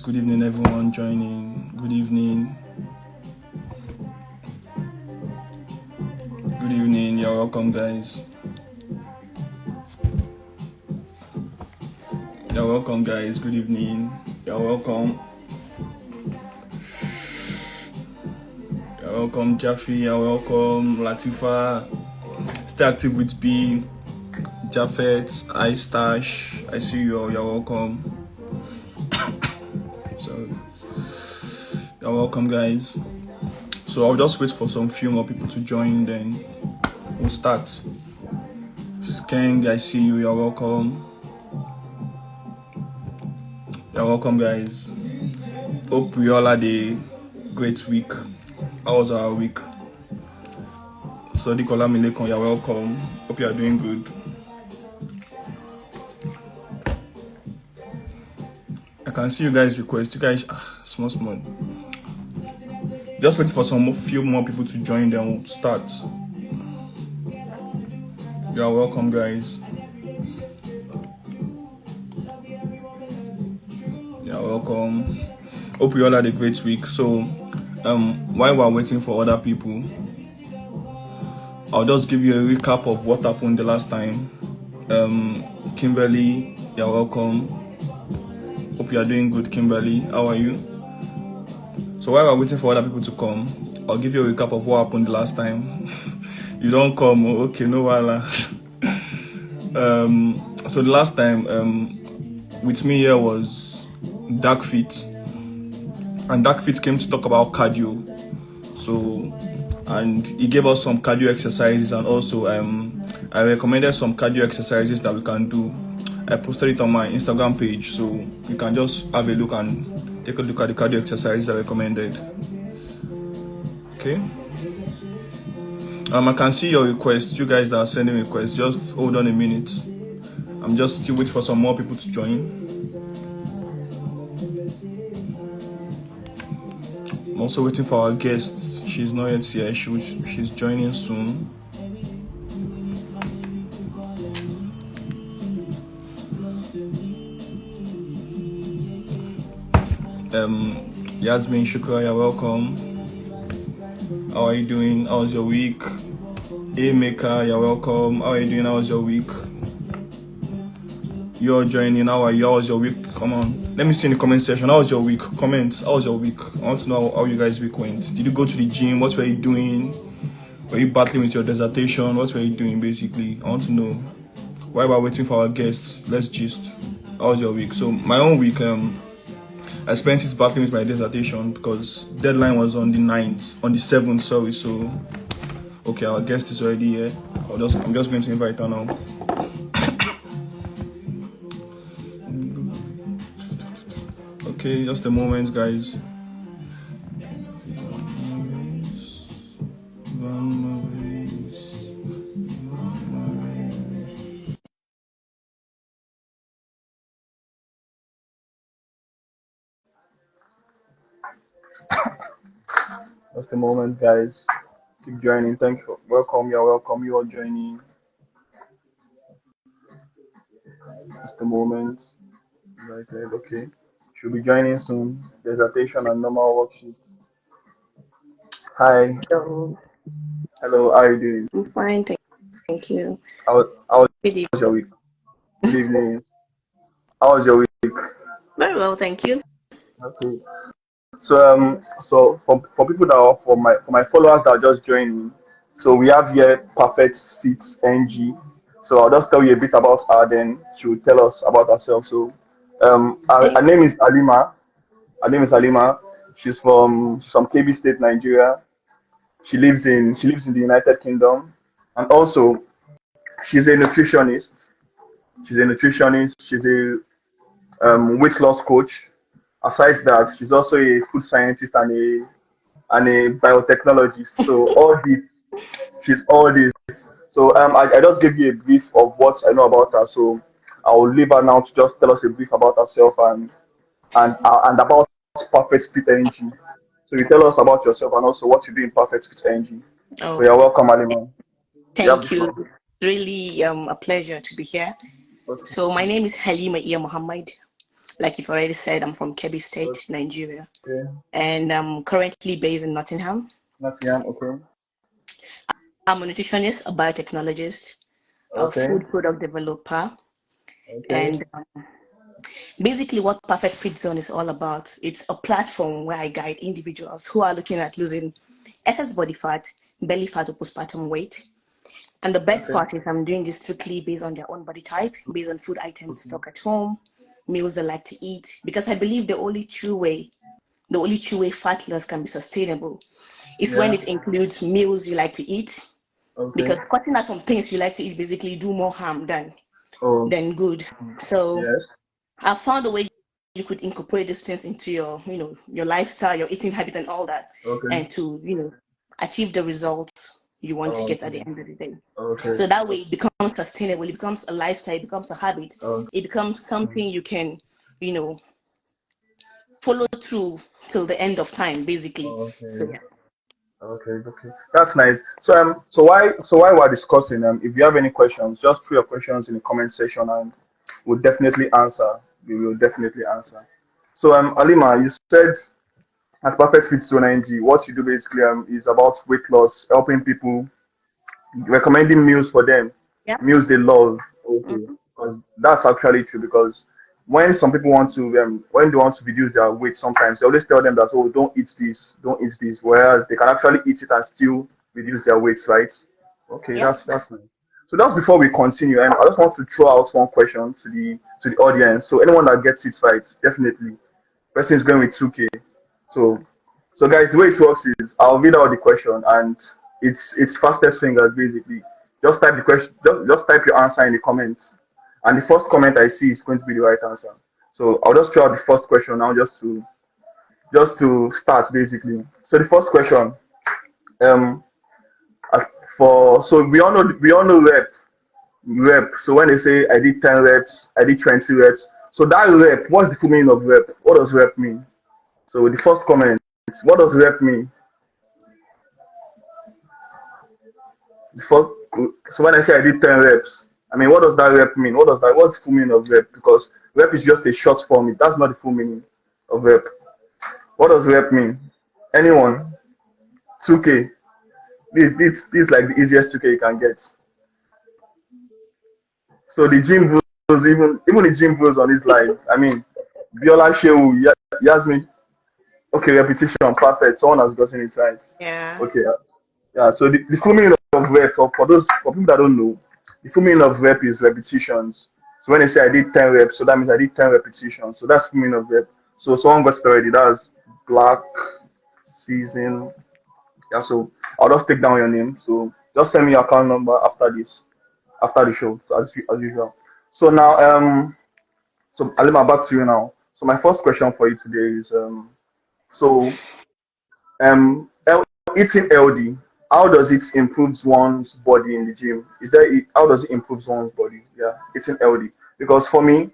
guys. Good evening, everyone joining. Good evening. Good evening. You're welcome, guys. You're welcome, guys. Good evening. You're welcome. You're welcome, Jaffe. You're welcome, Latifa. Stay active with B. Japheth, Istash. I see you all. You're welcome. So, you're welcome, guys. So I'll just wait for some few more people to join, then we'll start. Skeng, I see you. You're welcome. You're welcome, guys. Hope we all had a great week. How was our week? So Nicola Milekon, you're welcome. Hope you are doing good. I can see you guys request. You guys, small. Just wait for some few more people to join, then we'll start. You are welcome, guys. You are welcome. Hope you all had a great week. So, while we're waiting for other people, I'll just give you a recap of what happened the last time. Kimberly, you're welcome. Hope you are doing good, Kimberly. How are you? So while we're waiting for other people to come, I'll give you a recap of what happened the last time. You don't come, okay, no wala. So the last time, with me here was Dark Fit, and Dark Fit came to talk about cardio. So, and he gave us some cardio exercises, and also I recommended some cardio exercises that we can do. I posted it on my Instagram page, so you can just have a look and take a look at the cardio exercises I recommended. Okay. I can see your requests. You guys that are sending requests, just hold on a minute. I'm just still waiting for some more people to join. I'm also waiting for our guests. She's not yet here. She's joining soon. Yasmin Shukra, you're welcome. How are you doing? How's your week? A Maker, you're welcome. How are you doing? How's your week? You're joining. How are you? How was your week? Come on. Let me see in the comment section. How was your week? Comment. How was your week? I want to know how you guys' week went. Did you go to the gym? What were you doing? Were you battling with your dissertation? What were you doing basically? I want to know. While we're waiting for our guests, let's gist. How was your week? So my own week, I spent it battling with my dissertation because deadline was on the 9th, on the 7th, sorry. So, okay, our guest is already here. I'm just going to invite her now. Okay, just a moment, guys. Just a moment, guys. Keep joining. Thank you. Welcome. You're welcome. You are joining. Just a moment. Right. Okay. She'll be joining soon. Dissertation and normal worksheets. Hi. So Hello. How are you doing? I'm fine, thank you. How was Good evening. your week? Good evening. How was your week? Very well, thank you. Okay. So for people that are for my followers that are just joining, so we have here Perfect Fit NG. So I'll just tell you a bit about her, then she will tell us about herself. So her name is Halima. Her name is Halima. She's from KB State, Nigeria. She lives in the United Kingdom, and also she's a nutritionist. She's a weight loss coach. Aside that, she's also a food scientist and a biotechnologist. So she's all this. So I just gave you a brief of what I know about her. So I will leave her now to just tell us a brief about herself and about Perfect Fit Energy. So you tell us about yourself and also what you do in Perfect Fit Energy. So Oh, you're welcome, Alima. You have the thank you. floor. It's really a pleasure to be here. Okay. So my name is Halima Muhammad. Like you've already said, I'm from Kebbi State, Nigeria, Okay. and I'm currently based in Nottingham. Nottingham. Okay. I'm a nutritionist, a biotechnologist, a Okay. food product developer, Okay. and basically what Perfect Fit Zone is all about. It's a platform where I guide individuals who are looking at losing excess body fat, belly fat, or postpartum weight. And the best Okay. part is I'm doing this strictly based on their own body type, based on food items stock at home, meals they like to eat, because I believe the only true way fat loss can be sustainable is when Yeah. it includes meals you like to eat. Okay. Because cutting out from things you like to eat basically do more harm Oh. than good. So Yes. I found a way you could incorporate these things into your lifestyle, your eating habit, and all that, Okay. and to achieve the results you want to Oh, get at the okay. end of the day. Okay. So that way, it becomes sustainable. It becomes a lifestyle. It becomes a habit. Okay. It becomes something you can, you know, follow through till the end of time, basically. So Okay. yeah, Okay, okay, that's nice. So we're discussing, if you have any questions, just throw your questions in the comment section, and we'll definitely answer. We will definitely answer. So, Alima, you said as Perfect Fit Zone NG, what you do basically is about weight loss, helping people, recommending meals for them, yeah, meals they love. Okay, mm-hmm. 'cause that's actually true because when some people want to, when they want to reduce their weight, sometimes they always tell them that, oh, don't eat this, don't eat this, whereas they can actually eat it and still reduce their weight, right? Okay, Yeah, that's nice. So just before we continue, I just want to throw out one question to the audience. So anyone that gets it right, definitely, person is going with 2K. So, so guys, the way it works is I'll read out the question and it's fastest fingers basically. Just type the question, just type your answer in the comments, and the first comment I see is going to be the right answer. So I'll just throw out the first question now, just to start basically. So the first question, um, uh, so we all know rep. So when they say I did 10 reps, I did 20 reps. So that rep, what's the full meaning of rep? What does rep mean? So the first comment, what does rep mean? The first, so when I say I did 10 reps, I mean what does that rep mean? What's the full meaning of rep? Because rep is just a short form. That's not the full meaning of rep. What does rep mean? Anyone? 2K. This is like the easiest 2K you can get. So the gym bros, even the gym bros on this live. I mean, Biola Shehu, Yasmin. Okay, repetition, perfect. Someone has gotten it right. yeah. Okay, yeah. So the full meaning of rep for people that don't know, the full meaning of rep is repetitions. So when they say I did 10 reps, so that means I did 10 repetitions. So that's the full meaning of rep. So someone got it already. That's Black Season. Yeah. So I'll just take down your name. So just send me your account number after the show. So as usual. So now so Alima, back to you now. So my first question for you today is so eating healthy, how does it improve one's body in the gym? How does it improve one's body? Yeah, eating healthy. Because for me,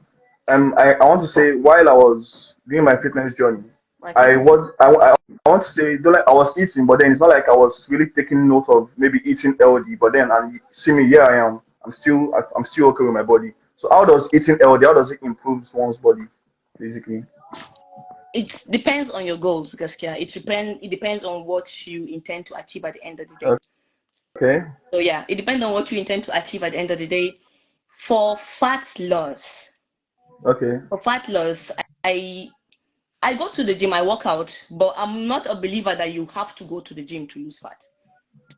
I want to say while I was doing my fitness journey, Okay. I want to say don't like I was eating, but then it's not like I was really taking note of maybe eating healthy. But then and you see me, here I am. I'm still okay with my body. So how does eating healthy? How does it improve one's body, basically? It depends on your goals, Gaskia. It depends on what you intend to achieve at the end of the day. Okay. So yeah, it depends on what you intend to achieve at the end of the day. For fat loss, Okay. for fat loss, I I go to the gym, I work out, but I'm not a believer that you have to go to the gym to lose fat.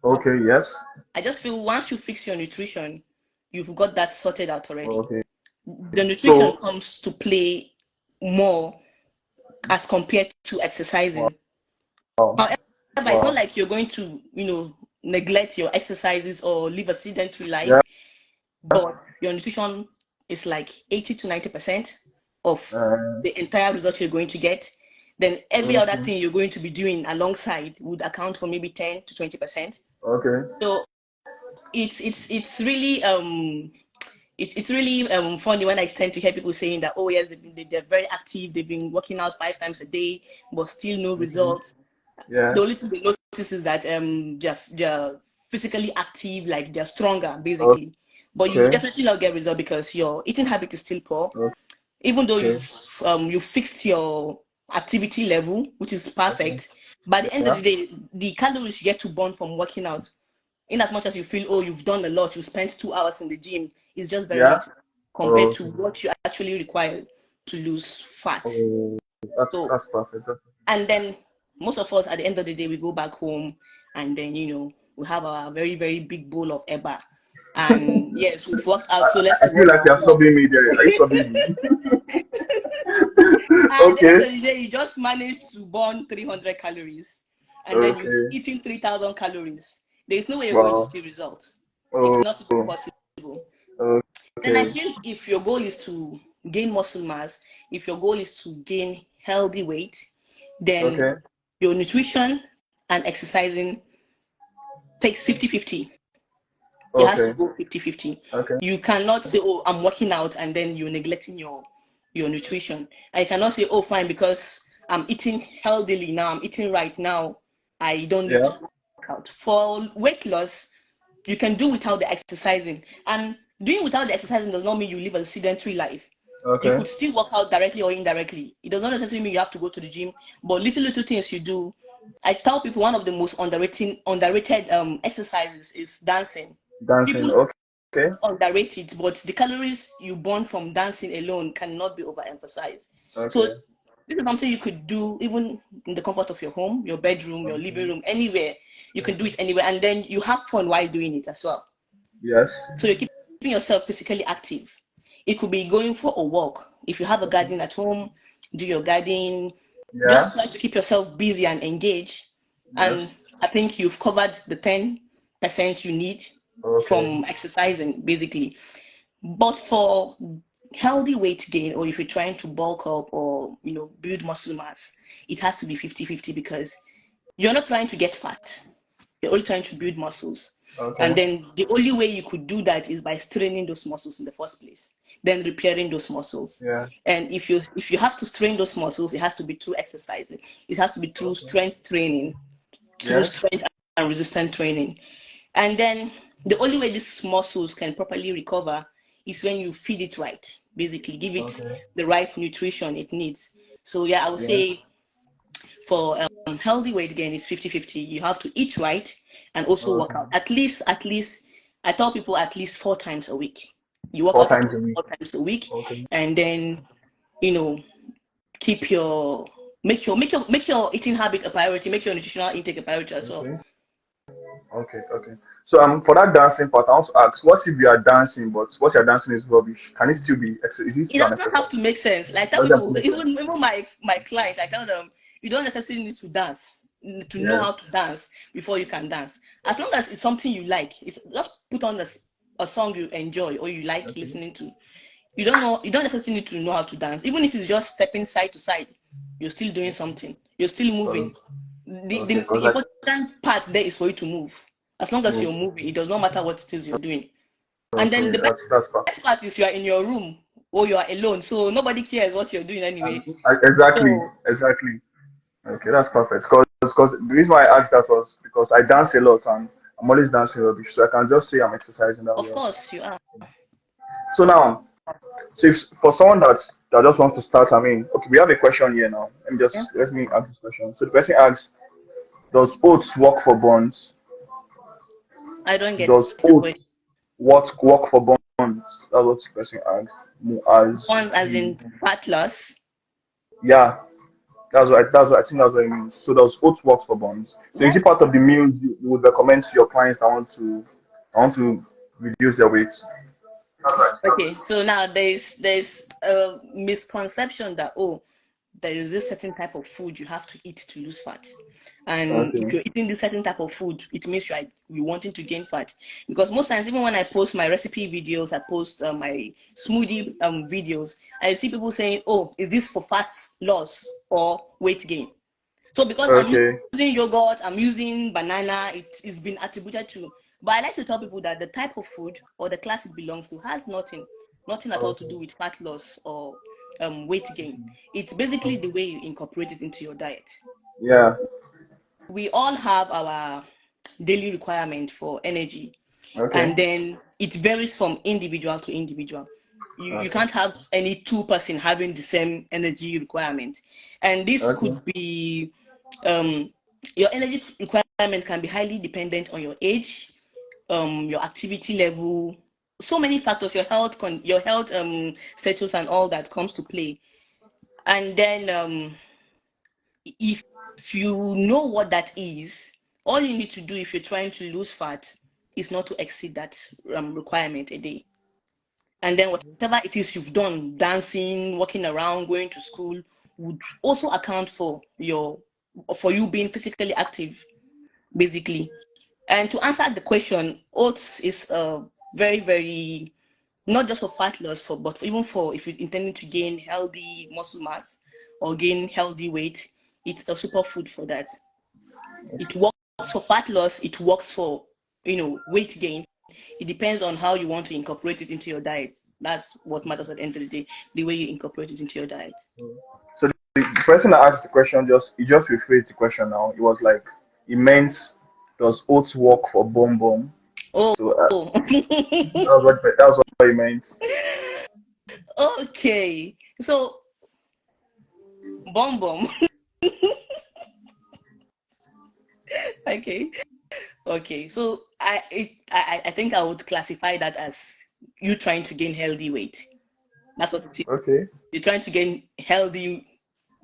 Okay. Yes. I just feel once you fix your nutrition, you've got that sorted out already. Okay. The nutrition So comes to play more as compared to wow. exercising. However, it's not Wow. like you're going to, neglect your exercises or live a sedentary Yeah. life, but your nutrition is like 80 to 90% of Uh, the entire result you're going to get. Then every other okay. thing you're going to be doing alongside would account for maybe 10 to 20%. Okay. So it's really it's really funny when I tend to hear people saying that, oh yes, they're very active, they've been working out 5 times a day, but still no Mhm. results. Yeah. The only thing they notice is that they're physically active, like they're stronger basically, but you Okay. definitely not get result because your eating habit is still poor. even though Okay. you fixed your activity level, which is Okay. perfect. By the end of Yeah. the day, the calories you get to burn from working out, in as much as you feel, oh, you've done a lot, you spent 2 hours in the gym, is just very Yeah. little compared to Okay. what you actually require to lose fat. Oh, So, that's perfect. and then most of us at the end of the day, we go back home, and then we have our very, very big bowl of eba. And yes, we've worked out, so let's I feel reward like you're ourselves. subbing me there. Are you subbing me? At the end Okay. of the day, you just managed to burn 300 calories, and then you've Okay. eaten 3,000 calories. There is no way you're going to Wow. see results. It's Oh. not even possible. Then I Okay. feel if your goal is to gain muscle mass, if your goal is to gain healthy weight, then Okay. your nutrition and exercising takes 50-50. It has to Okay. go 50-50. Okay. You cannot say, oh, I'm working out and then you're neglecting your nutrition. I cannot say, oh, fine, because I'm eating healthily now, I'm eating right now, I don't need Yeah. to work out. For weight loss, you can do without the exercising. And doing without the exercising does not mean you live a sedentary life. You Okay. could still work out directly or indirectly. It does not necessarily mean you have to go to the gym, but little things you do. I tell people one of the most underrated exercises is dancing. Dancing. People Okay. underrate it, but the calories you burn from dancing alone cannot be overemphasized. So Okay. this is something you could do even in the comfort of your home, your bedroom, your living Okay. room, anywhere. You can do Okay. it anywhere, and then you have fun while doing it as well. Yes. So you're keeping yourself physically active. It could be going for a walk. If you have a Okay. garden at home, do your gardening. Yeah. Just try to keep yourself busy and engaged. Yes. And I think you've covered the 10% you need Okay. from exercising, basically. But for healthy weight gain, or if you're trying to bulk up or build muscle mass, it has to be 50-50 because you're not trying to get fat. You're only trying to build muscles. And Okay. then the only way you could do that is by straining those muscles in the first place, then repairing those muscles. Yeah. And if you have to strain those muscles, it has to be through exercising. It has to be through Okay. strength training, through Yes. strength and resistance training. And then the only way these muscles can properly recover is when you feed it right. Basically, give it Okay. the right nutrition it needs. So yeah, I would Yes. say for healthy weight gain is 50-50. You have to eat right and also work Okay. out. At least I tell people at least 4 times a week. You work Four out at times a least week. 4 times a week, Okay. and then you know keep your make your eating habit a priority. Make your nutritional intake a priority as well. Okay. Okay. Okay. So for that dancing part, I want to ask, what if you are dancing, but what you're dancing is rubbish? Can it still be? Is it It still does an not have exercise? to make sense. Like I tell Does that people, make sense? even my clients, I tell them you don't necessarily need to dance to know Yes. how to dance before you can dance. As long as it's something you like, it's just put on a song you enjoy or you like Okay. listening to. You don't necessarily need to know how to dance. Even if it's just stepping side to side, you're still doing something. You're still moving. The, Okay. the, Because the like, important part there is for you to move. As long as move. you're moving, it does not matter what it is you're doing. And then Okay. the That's fine. best part is you are in your room or you are alone, so nobody cares what you're doing anyway. Exactly. So Exactly. Okay. That's perfect. Because the reason why I asked that was because I dance a lot and I'm always dancing rubbish, so I can just say I'm exercising that way of also. course you are. So now, so if for someone that just wants to start, I mean, okay, we have a question here now. Yeah. Let me ask this question. So the person asks, does oats work for burns? I don't get Does the oats question. work for burns? That's what the person asks. As Ones as the in fat loss. yeah, I think that's what it means. So does oats work for burns? So is Yes. it part of the meals you would recommend to your clients that want to reduce their weight? Okay, so now there's a misconception that, oh, there is this certain type of food you have to eat to lose fat, and if Okay. you're eating this certain type of food, it means you're wanting to gain fat. Because most times, even when I post my recipe videos, I post my smoothie videos, I see people saying, "Oh, is this for fat loss or weight gain?" So because I'm Okay. using yogurt, I'm using banana, it's been attributed to. But I like to tell people that the type of food or the class it belongs to has nothing at all to Okay. do with fat loss or weight gain. It's basically the way you incorporate it into your diet. Yeah. We all have our daily requirement for energy, Okay. and then it varies from individual to individual. You Okay. can't have any two-person having the same energy requirement. And this Okay. could be um, your energy requirement can be highly dependent on your age, your activity level, so many factors, your health status and all that comes to play. And then if you know what that is, all you need to do if you're trying to lose fat is not to exceed that requirement a day. And then whatever it is you've done, dancing, walking around, going to school, would also account for you being physically active, basically. And to answer the question, oats is very, very not just for fat loss, but even for if you're intending to gain healthy muscle mass or gain healthy weight, it's a superfood for that. It works for fat loss, it works for weight gain. It depends on how you want to incorporate it into your diet. That's what matters at the end of the day, the way you incorporate it into your diet. So the person that asked the question just rephrased the question now. It was like it meant, does oats work for bomb bomb? Oh. So that was what it meant. Okay. So bomb bomb. Okay. Okay. So I think I would classify that as you trying to gain healthy weight. That's what it is. Okay. You're trying to gain healthy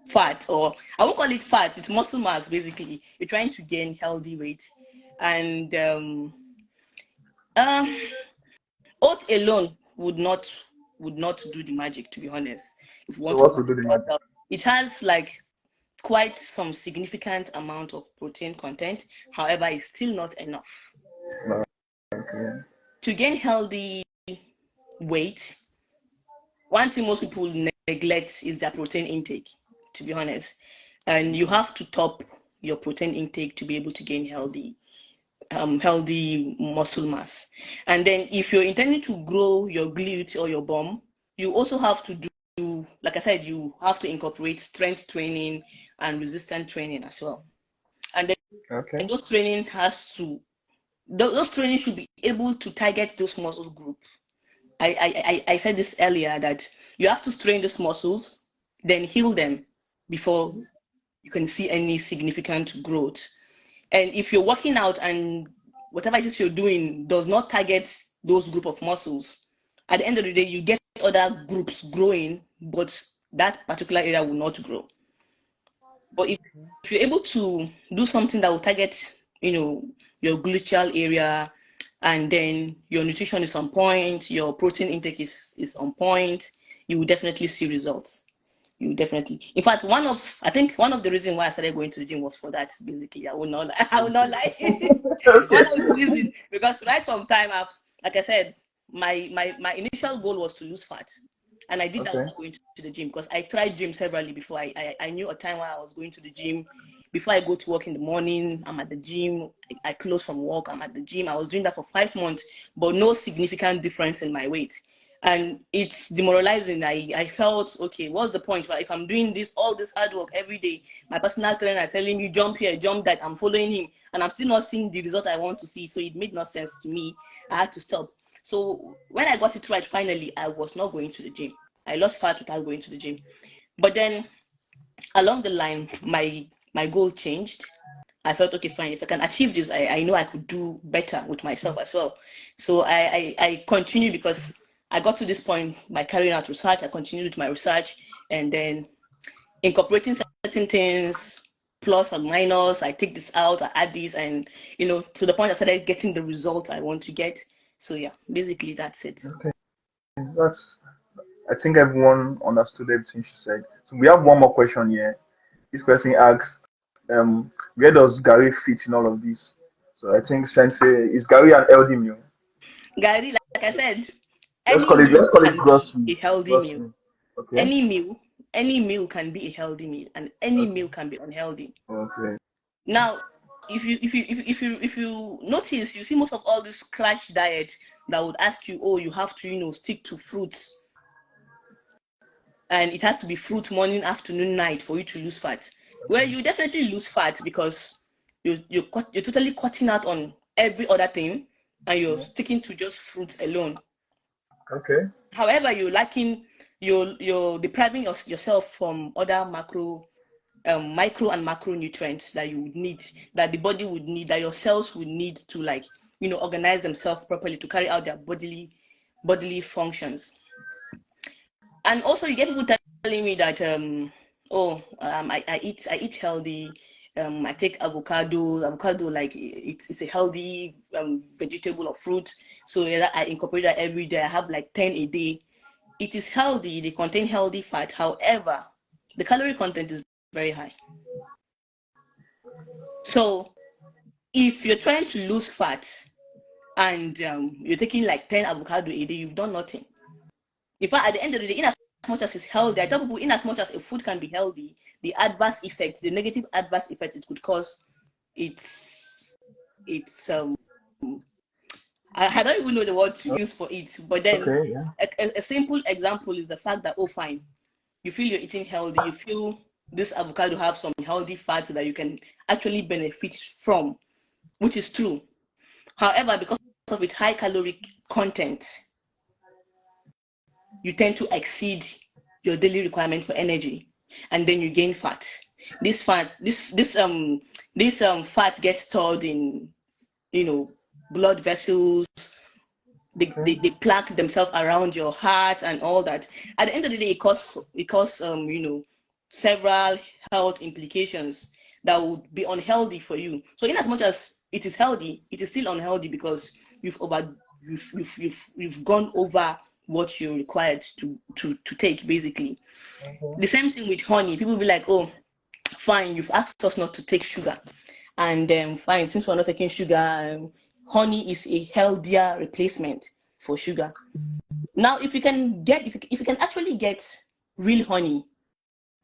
fat, or I won't call it fat, it's muscle mass basically. You're trying to gain healthy weight. And um oat alone would not do the magic, to be honest. If you So want to what will work do the it magic? out, it has like quite some significant amount of protein content. However, it's still not enough No. Okay. to gain healthy weight. One thing most people neglect is their protein intake, to be honest. And you have to top your protein intake to be able to gain healthy muscle mass. And then if you're intending to grow your glute or your bum, you also have to do, like I said, you have to incorporate strength training and resistance training as well. And then Okay. those training should be able to target those muscle groups. I said this earlier that you have to strain those muscles, then heal them before you can see any significant growth. And if you're working out and whatever it is you're doing does not target those group of muscles, at the end of the day, you get other groups growing, but that particular area will not grow. But if you're able to do something that will target, your gluteal area, and then your nutrition is on point, your protein intake is on point, you will definitely see results. You definitely. In fact, I think one of the reasons why I started going to the gym was for that. Basically, I will not lie. I will not lie. One Okay. of the reasons, because right from time I've, like I said, my initial goal was to lose fat, and I did that Okay. without going to the gym because I tried gym severally before. I knew a time where I was going to the gym. Before I go to work in the morning, I'm at the gym. I close from work, I'm at the gym. I was doing that for 5 months, but no significant difference in my weight. And it's demoralizing. I felt, okay, what's the point? But if I'm doing all this hard work every day, my personal trainer telling me jump here, jump that, I'm following him, and I'm still not seeing the result I want to see. So it made no sense to me. I had to stop. So when I got it right, finally, I was not going to the gym. I lost fat without going to the gym. But then along the line, my goal changed. I felt, okay, fine. If I can achieve this, I know I could do better with myself as well. So I continued because I got to this point by carrying out research. I continued with my research and then incorporating certain things, plus and minus. I take this out, I add this, and to the point I started getting the result I want to get. So yeah, basically that's it. Okay. That's. I think everyone understood everything she said. So we have one more question here. This person asks, where does Gary fit in all of this? So I think she's trying to say, is Gary an healthy meal? Gary, like I said, Let's any call it meal let's call it can be grocery. a healthy meal. Grocery. Okay. Any meal, any meal can be a healthy meal, and any Okay. meal can be unhealthy. Okay. Now, if you notice, you see most of all this crash diet that would ask you, oh, you have to stick to fruits, and it has to be fruit morning, afternoon, night for you to lose fat. Well, you definitely lose fat because you're totally cutting out on every other thing, and you're sticking to just fruits alone. Okay. However, you're depriving yourself from other micro and macronutrients that you would need, that the body would need, that your cells would need to, like, organize themselves properly to carry out their bodily functions. And also you get people telling me that I eat healthy, I take avocado, like it's a healthy vegetable or fruit, so yeah, I incorporate that every day. I have like 10 a day. It is healthy, they contain healthy fat, however the calorie content is very high. So if you're trying to lose fat and you're taking like 10 avocado a day, you've done nothing. In fact, at the end of the day, in as much as it's healthy, I tell people, in as much as a food can be healthy, the adverse effects, the negative adverse effects it could cause, it's I don't even know the word to use for it. But then Okay. Yeah. a simple example is the fact that, oh fine, you feel you're eating healthy, you feel this avocado have some healthy fats that you can actually benefit from, which is true. However, because of its high caloric content, you tend to exceed your daily requirement for energy, and then you gain fat. This fat gets stored in, blood vessels. Okay. They plaque themselves around your heart and all that. At the end of the day, it causes several health implications that would be unhealthy for you. So in as much as it is healthy, it is still unhealthy because you've gone over what you're required to take, basically. The same thing with honey. People be like, oh, fine, you've asked us not to take sugar. And fine, since we're not taking sugar, honey is a healthier replacement for sugar. Now, if you can actually get real honey,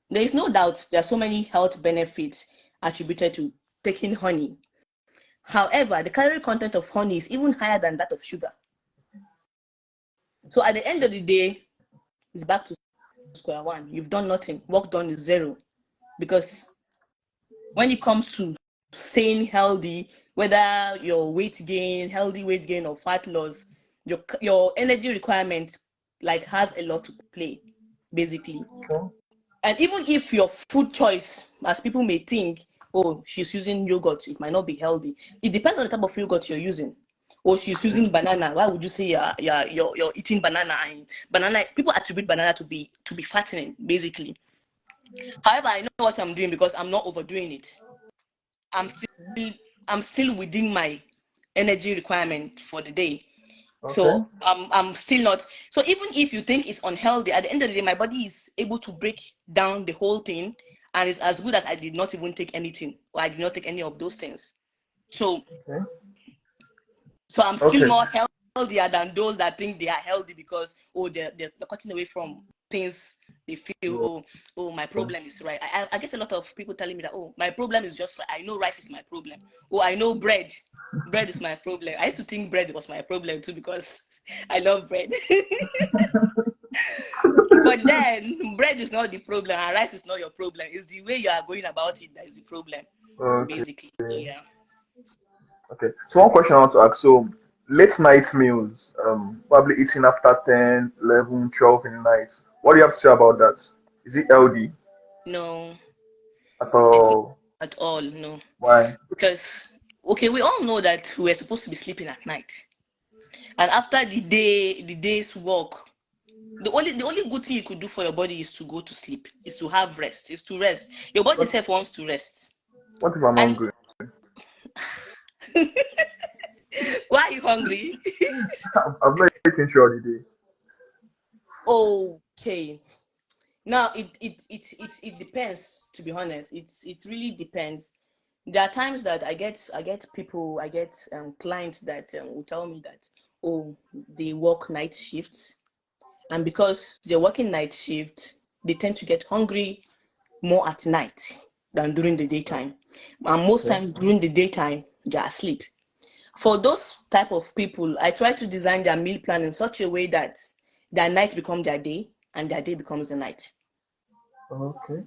there is no doubt there are so many health benefits attributed to taking honey. However, the calorie content of honey is even higher than that of sugar. So at the end of the day, it's back to square one. You've done nothing. Work done is zero. Because when it comes to staying healthy, whether your healthy weight gain or fat loss, your energy requirement like has a lot to play, basically. Okay. And even if your food choice, as people may think, oh, she's using yogurt, it might not be healthy. It depends on the type of yogurt you're using. Or she's using banana. Why would you say you're eating banana? And banana, people attribute banana to be fattening, basically. However, I know what I'm doing because I'm not overdoing it. I'm still I'm still within my energy requirement for the day. Okay. So I'm still not. So even if you think it's unhealthy, at the end of the day, my body is able to break down the whole thing, and it's as good as I did not even take anything, or I did not take any of those things. So Okay. so I'm still Okay. more healthier than those that think they are healthy because, oh, they're cutting away from things they feel, Yeah. oh, my problem is right. I get a lot of people telling me that, oh, my problem is just right. I know rice is my problem. Oh, I know bread is my problem. I used to think bread was my problem too because I love bread. But then bread is not the problem and rice is not your problem. It's the way you are going about it that is the problem, Okay. basically. So yeah. Okay. So one question I want to ask. So late night meals, probably eating after 10, 11, 12 in the night. What do you have to say about that? Is it healthy No, at it's not all? at all, no. Why? Because, okay, we all know that we're supposed to be sleeping at night. And after the day's work, the only good thing you could do for your body is to go to sleep, is to have rest, is to rest. Your body What, itself wants to rest. what if I'm And hungry? why are you hungry? I'm not eating sure the day. Okay. Now it depends, to be honest. It really depends. There are times that I get clients that will tell me that, oh, they work night shifts, and because they're working night shifts, they tend to get hungry more at night than during the daytime. And most Okay. times during the daytime, they're asleep. For those type of people, I try to design their meal plan in such a way that their night becomes their day and their day becomes the night. Okay.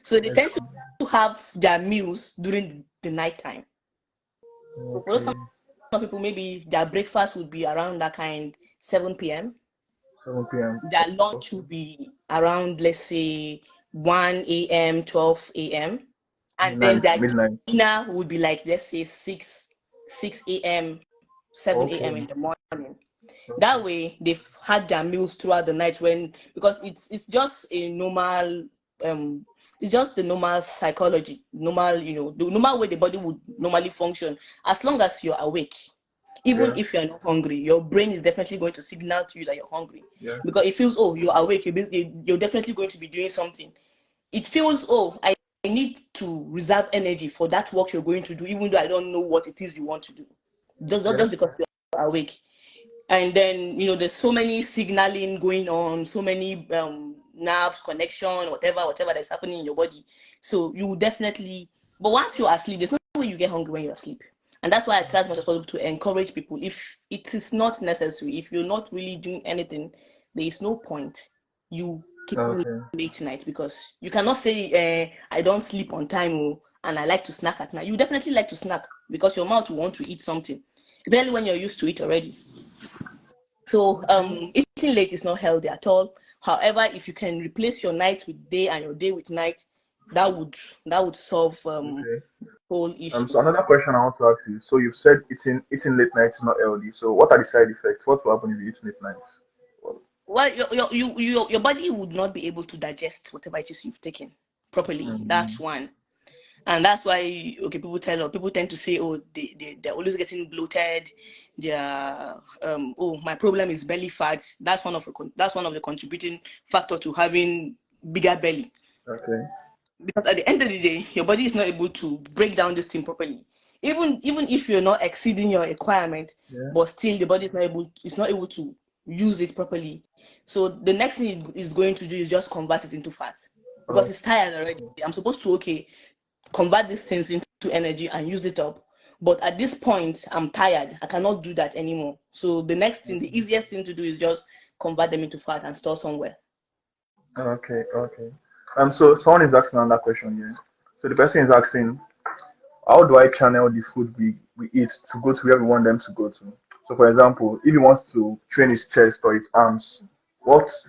So they That's tend to have their meals during the night time. So for those okay. kind of people, maybe their breakfast would be around that kind 7 p.m. 7 p.m. Their lunch will Okay. be around, let's say, 1 a.m., 12 a.m., and then Midnight. their Midnight. dinner would be like, let's say, 6 a.m., 7 a.m. Okay. in the morning. Okay. That way, they've had their meals throughout the night, when because it's just a normal um it's just the normal psychology, normal, the normal way the body would normally function. As long as you're awake, even Yeah. if you're not hungry, your brain is definitely going to signal to you that you're hungry, Yeah. because it feels, oh, you're awake, you're definitely going to be doing something. It feels, oh, I need to reserve energy for that work you're going to do, even though I don't know what it is you want to do, Yeah. just because you're awake. And then, there's so many signaling going on, so many nerves connection, whatever that's happening in your body. So you definitely, but once you're asleep, there's no way you get hungry when you're asleep. And that's why I try as much as possible to encourage people, if it is not necessary, if you're not really doing anything, there is no point you keeping Okay. late night, because you cannot say, I don't sleep on time, and I like to snack at night. You definitely like to snack because your mouth will want to eat something, especially when you're used to it already. So Okay. eating late is not healthy at all. However, if you can replace your night with day and your day with night, that would solve Okay. whole issue. So another question I want to ask you. So you've said eating late nights is not healthy. So what are the side effects? What will happen if you eat late nights? Well, Well, your body would not be able to digest whatever it is you've taken properly. That's mm, one. And that's why, okay, people tend to say, oh, they're always getting bloated. They're oh, my problem is belly fat. That's one of the contributing factor to having bigger belly. okay. Because at the end of the day, your body is not able to break down this thing properly. Even if you're not exceeding your requirement, Yeah. but still the body is not able to use it properly. So the next thing it is going to do is just convert it into fat, because Oh, it's tired already. I'm supposed to, okay, convert these things into energy and use it up. But at this point, I'm tired. I cannot do that anymore. So the next thing, the easiest thing to do is just convert them into fat and store somewhere. okay. Okay. So someone is asking another question here. So the person is asking, how do I channel the food we eat to go to where we want them to go to? So for example, if he wants to train his chest or his arms,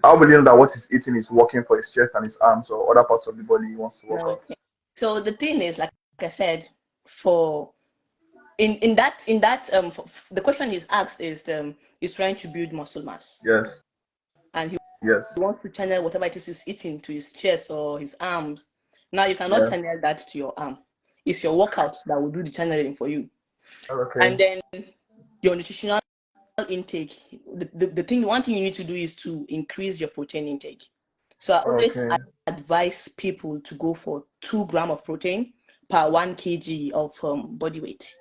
how will you know that what he's eating is working for his chest and his arms or other parts of the body he wants to work out? Okay. So the thing is, like I said, for in that the question he's asked is trying to build muscle mass, Yes. and he Yes. wants to channel whatever it is he's eating to his chest or his arms. Now you cannot Yeah. channel that to your arm. It's your workout that will do the channeling for you. Okay. And then your nutritional intake, the thing one thing you need to do is to increase your protein intake. So I always Okay. advise people to go for 2 grams of protein per 1 kg of body weight.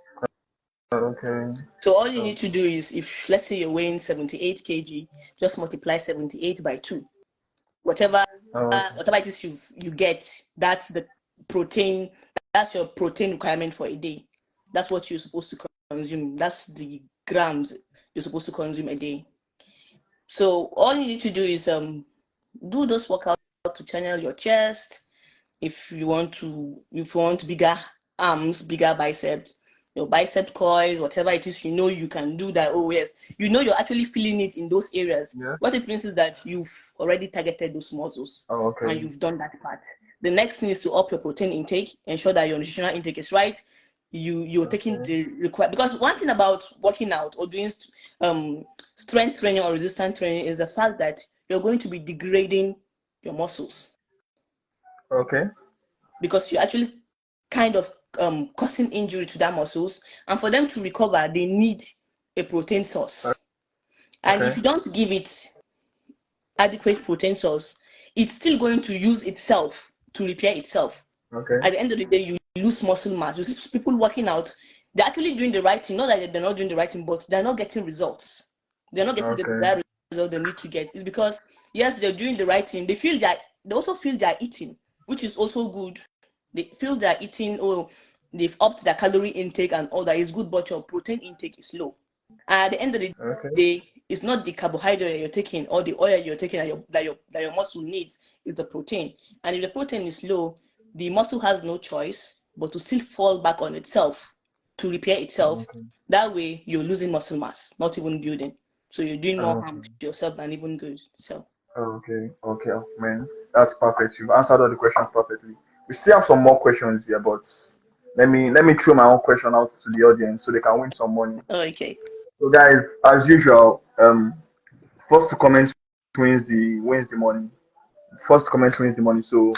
Okay. So all you Oh, need to do is, if let's say you're weighing 78 kg, just multiply 78 by 2. Whatever okay. whatever it is you get, that's the protein, that's your protein requirement for a day. That's what you're supposed to consume. That's the grams you're supposed to consume a day. So all you need to do is do those workouts to channel your chest. If you want bigger arms, bigger biceps, your bicep coils, whatever it is, you can do that. Oh yes, you're actually feeling it in those areas. Yeah. What it means is that you've already targeted those muscles Oh, and okay. you've done that part. The next thing is to up your protein intake, ensure that your nutritional intake is right. You're taking Okay. the required, because one thing about working out or doing um strength training or resistance training is the fact that you're going to be degrading your muscles, Okay. because you're actually kind of causing injury to that muscles, and for them to recover they need a protein source. And if Okay. you don't give it adequate protein source, it's still going to use itself to repair itself. Okay. At the end of the day, you lose muscle mass. You see people working out, they're actually doing the right thing. Not that they're not doing the right thing, but they're not getting results. They're not getting the Okay. desired result they need to get. It's because, yes, they're doing the right thing. They also feel they're eating, which is also good. They feel they're eating, or they've upped their calorie intake and all that is good, but your protein intake is low. And at the end of the Okay. day, it's not the carbohydrate you're taking or the oil you're taking that your muscle needs, it's the protein. And if the protein is low, the muscle has no choice but to still fall back on itself to repair itself. Okay. That way, you're losing muscle mass, not even building. So you're doing more harm Okay. to yourself than even good. So Okay. Okay. Man, that's perfect. You've answered all the questions perfectly. We still have some more questions here, but let me throw my own question out to the audience so they can win some money. okay. So guys, as usual, first to comment wins the money. First to comment wins the money. So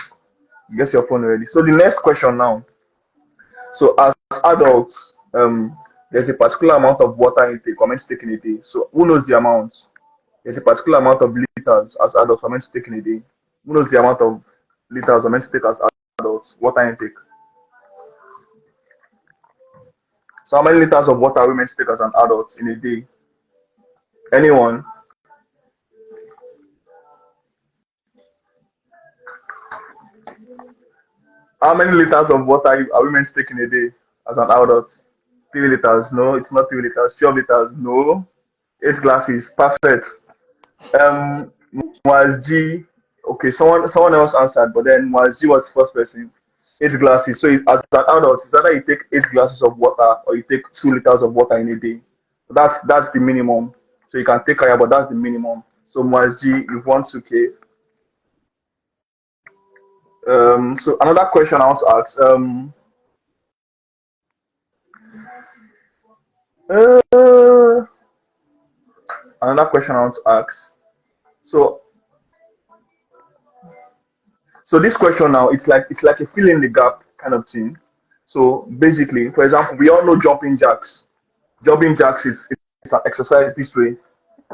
get your phone ready. So the next question now. So as adults, there's a particular amount of water intake we're meant to take in a day. So who knows the amount? There's a particular amount of liters as adults we're meant to take in a day. Who knows the amount of liters we're meant to take as adults? Water intake. So how many liters of water are we meant to take as an adult in a day? Anyone? How many liters of water are we meant to take in a day as an adult? 3 liters. No, it's not 3 liters. 12 liters. No. 8 glasses. Perfect. Um, was G. Okay, someone else answered, but then was G was the first person. 8 glasses. So as an adult, it's either you take 8 glasses of water or you take 2 liters of water in a day. That's the minimum. So you can take higher, but that's the minimum. So was G, you've won 2K. So another question I want to ask. Uh, Another question I want to ask. So so this question now, it's like a fill in the gap kind of thing. So basically, for example, we all know jumping jacks. Jumping jacks is an exercise this way.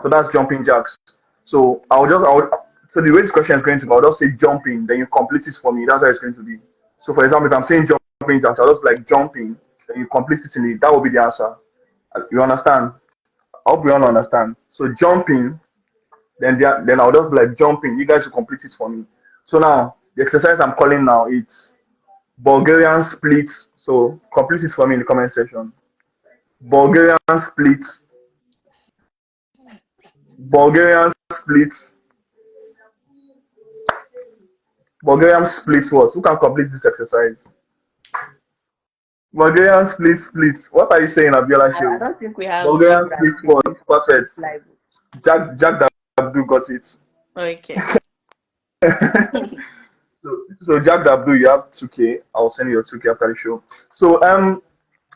So that's jumping jacks. So so the way this question is going to be, I'll just say jumping, then you complete it for me. That's how it's going to be. So for example, if I'm saying jumping jacks, I'll just be like jumping, then you complete it in it. That will be the answer. You understand? I hope you all understand. So jumping, then I'll just be like jumping. You guys will complete it for me. So now the exercise I'm calling now it's Bulgarian split. So complete it for me in the comment section. Bulgarian split. Bulgarian split. Bulgarian split what? Who can complete this exercise? Bulgarian split. What are you saying, Abiola I Shehu? don't think we have Bulgarian people that split speak what? this Perfect. live. Jack Abdul got it. Okay. So Jack Abdul, you have 2K. I'll send you your 2K after the show. So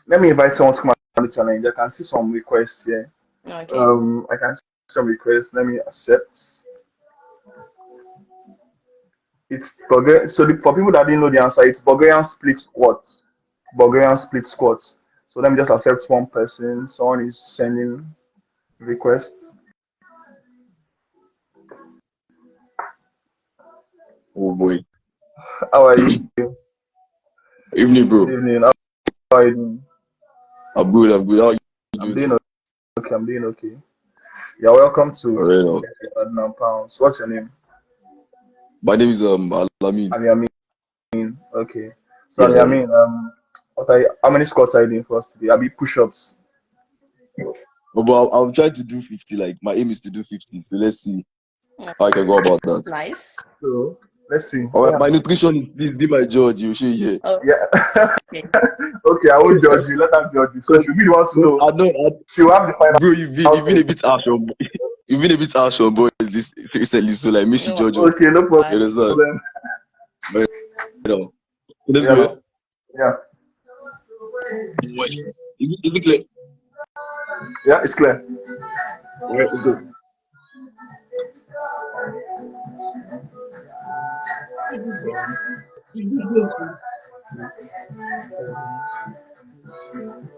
let me invite someone to come on the challenge. I can see some requests here. Okay. I can see some requests. Let me accept. It's Bulgarian. So for people that didn't know the answer, it's Bulgarian split squat. Bulgarian split squat. So let me just accept one person. Someone is sending requests. Oh boy. How are you? Evening, Good bro. evening. How are you doing? I'm good. I'm good. How are you I'm doing doing too? okay. I'm doing okay. You're welcome All to right. Now. Adnan Pounds. What's your name? My name is Alamin. Aliamin. Okay. So Yeah, yeah, yeah. Aliamin, how many squats are you doing for us today? I'll be push-ups. But I'm trying to do 50. Like my aim is to do 50. So let's see how I can go about that. Nice. So let's see. All right. My nutritionist, please be my judge. You should hear. Oh, Yeah. okay. Okay, I won't judge you. Let her judge you. So But, she'll be the one to but know. I know, She will have the final bro. You've been say. a bit harsh on you've been a bit harsh on boys this recently. So like, me should No judge us. Okay, no You bad. understand? problem. Right now. So let's Yeah, go. no. Yeah. Wait. Is it clear? Yeah, it's clear. All right. Let's go.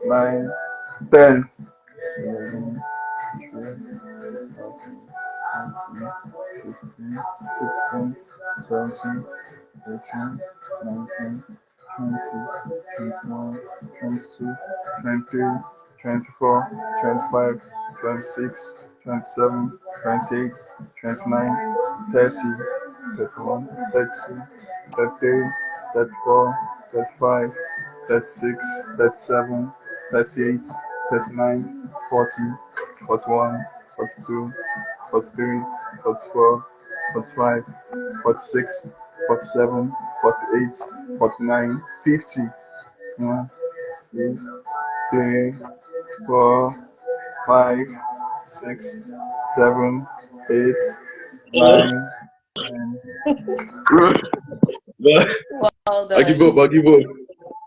9, 10. 11, 12, 13, 14, 15, 16, 17, 18, 19, 20, 21, 22, 23, 24, 25, 26, 27, 28, 29, 30, 31, 32, 33, 34, 35, 36, 37, 38, 39, 40, 41, 42, 43, 44, 45, 46, 47, 48, 49, 50. 1, 2, 3, 4, 5, 6, 7, 8, 9, 10. Bro, Well I give done. up. I give up.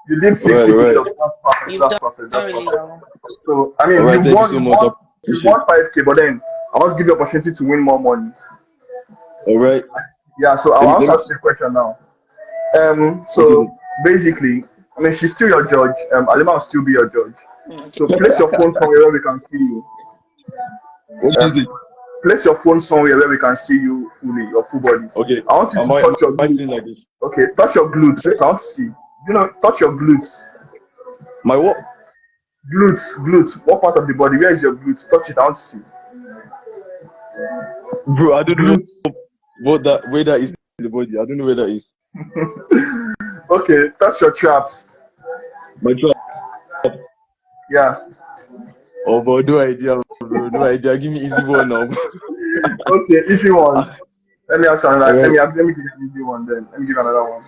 You did All six right, all right, push-ups. That's perfect. You've That's done perfect. That's really perfect. well. So I all mean, right. Thank you so much. I you appreciate won 5K, but then I want to give you opportunity to win more money. it. All right. Yeah. So Let me I'll let me. ask you a question now. Okay. So basically, I mean, she's still your judge. Alima will still be your judge. Okay. So place your phone somewhere where we can see you. What did you Um, say? place your phone somewhere where we can see you fully, your full body. Okay. I want you Am to I am touch your I glutes. feeling like this? Okay, touch your glutes. So I want to see. Touch your glutes. My what? Glutes. What part of the body? Where is your glutes? Touch it. I want to see. Bro, I don't know Glutes. what that where that is in the body. I don't know where that is. Okay, touch your traps. My job. Yeah. Oh, but no idea, bro. No idea. Give me easy one now. Okay, easy one. Let me ask you All another. right. Let me give you an easy one then. Let me give you another one.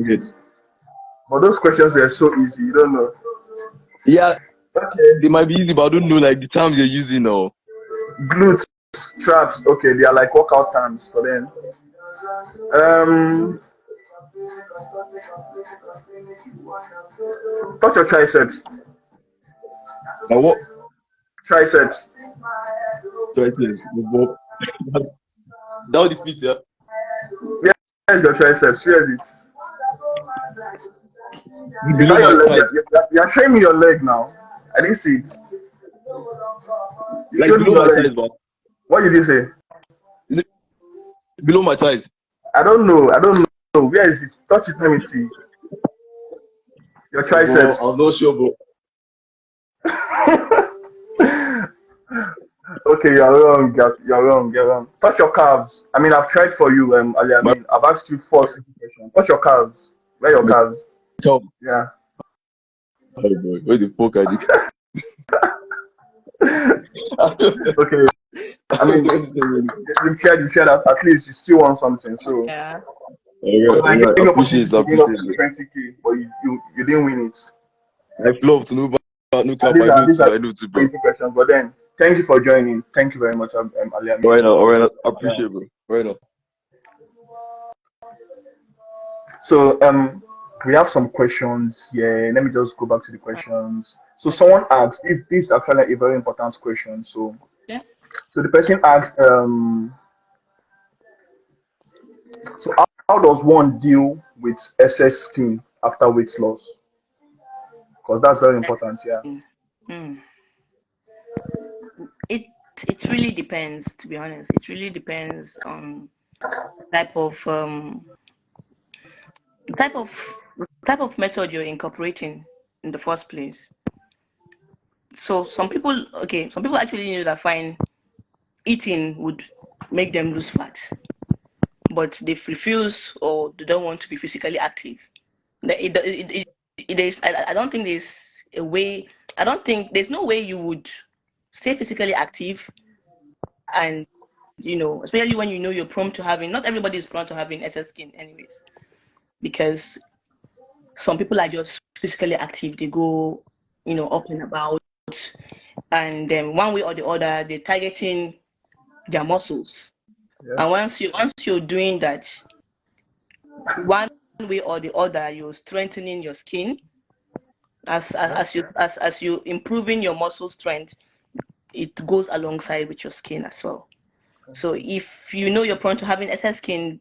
Okay. But those questions were so easy. You don't know. Yeah, Okay. they might be easy, but I don't know like the terms you're using now. Glutes, traps. Okay, they are like workout terms for them. Um, touch your triceps. Now what? Triceps. Try to involve. That would defeat, yeah. Where's your triceps? Where is it? Is Below that my your leg? thighs. You're showing me your leg now. I didn't see it. You Like showed me below your my leg. thighs, but What did you say? is it below my thighs? I don't know. I don't know. Where is it? Touch it. Let me see. Your Well, triceps. I'm not sure, bro. Okay, you're wrong. You're wrong. You're wrong. Touch your calves. I mean, I've tried for you, Ali. I My mean, I've asked you four simple questions. Touch your calves. Where are your my calves? cow. Yeah. Oh boy, where the fuck are you? I Okay. I don't mean, understand. you've shared that at least you still want something. So, Yeah. All I right, gave all right. you Appreciate opportunity it. I to win appreciate up to it. 20K, but you didn't win it. I flopped. No And cap. I know these too. are I know too, bro. simple questions. But then, thank you for joining. Thank you very much, Ali All Amin. right now. All right now. I Yeah. appreciate it, bro. All right now. So we have some questions here. Let me just go back to the questions. So someone asked, this is actually a very important question. Yeah. So the person asked, so how does one deal with excess skin after weight loss? Because that's very important. Yeah. Mm. It it really depends, to be honest. It really depends on type of type of type of method you're incorporating in the first place. So some people actually know that fine eating would make them lose fat, but they refuse or they don't want to be physically active. I don't think there's a way. I don't think there's no way you would stay physically active and especially when you know you're prone to having. Not everybody is prone to having excess skin, anyways, because some people are just physically active. They go, up and about, and then one way or the other, they're targeting their muscles. Yeah. And once you're doing that, one way or the other, you're strengthening your skin. Yeah. As you improving your muscle strength, it goes alongside with your skin as well. So if you know you're prone to having excess skin,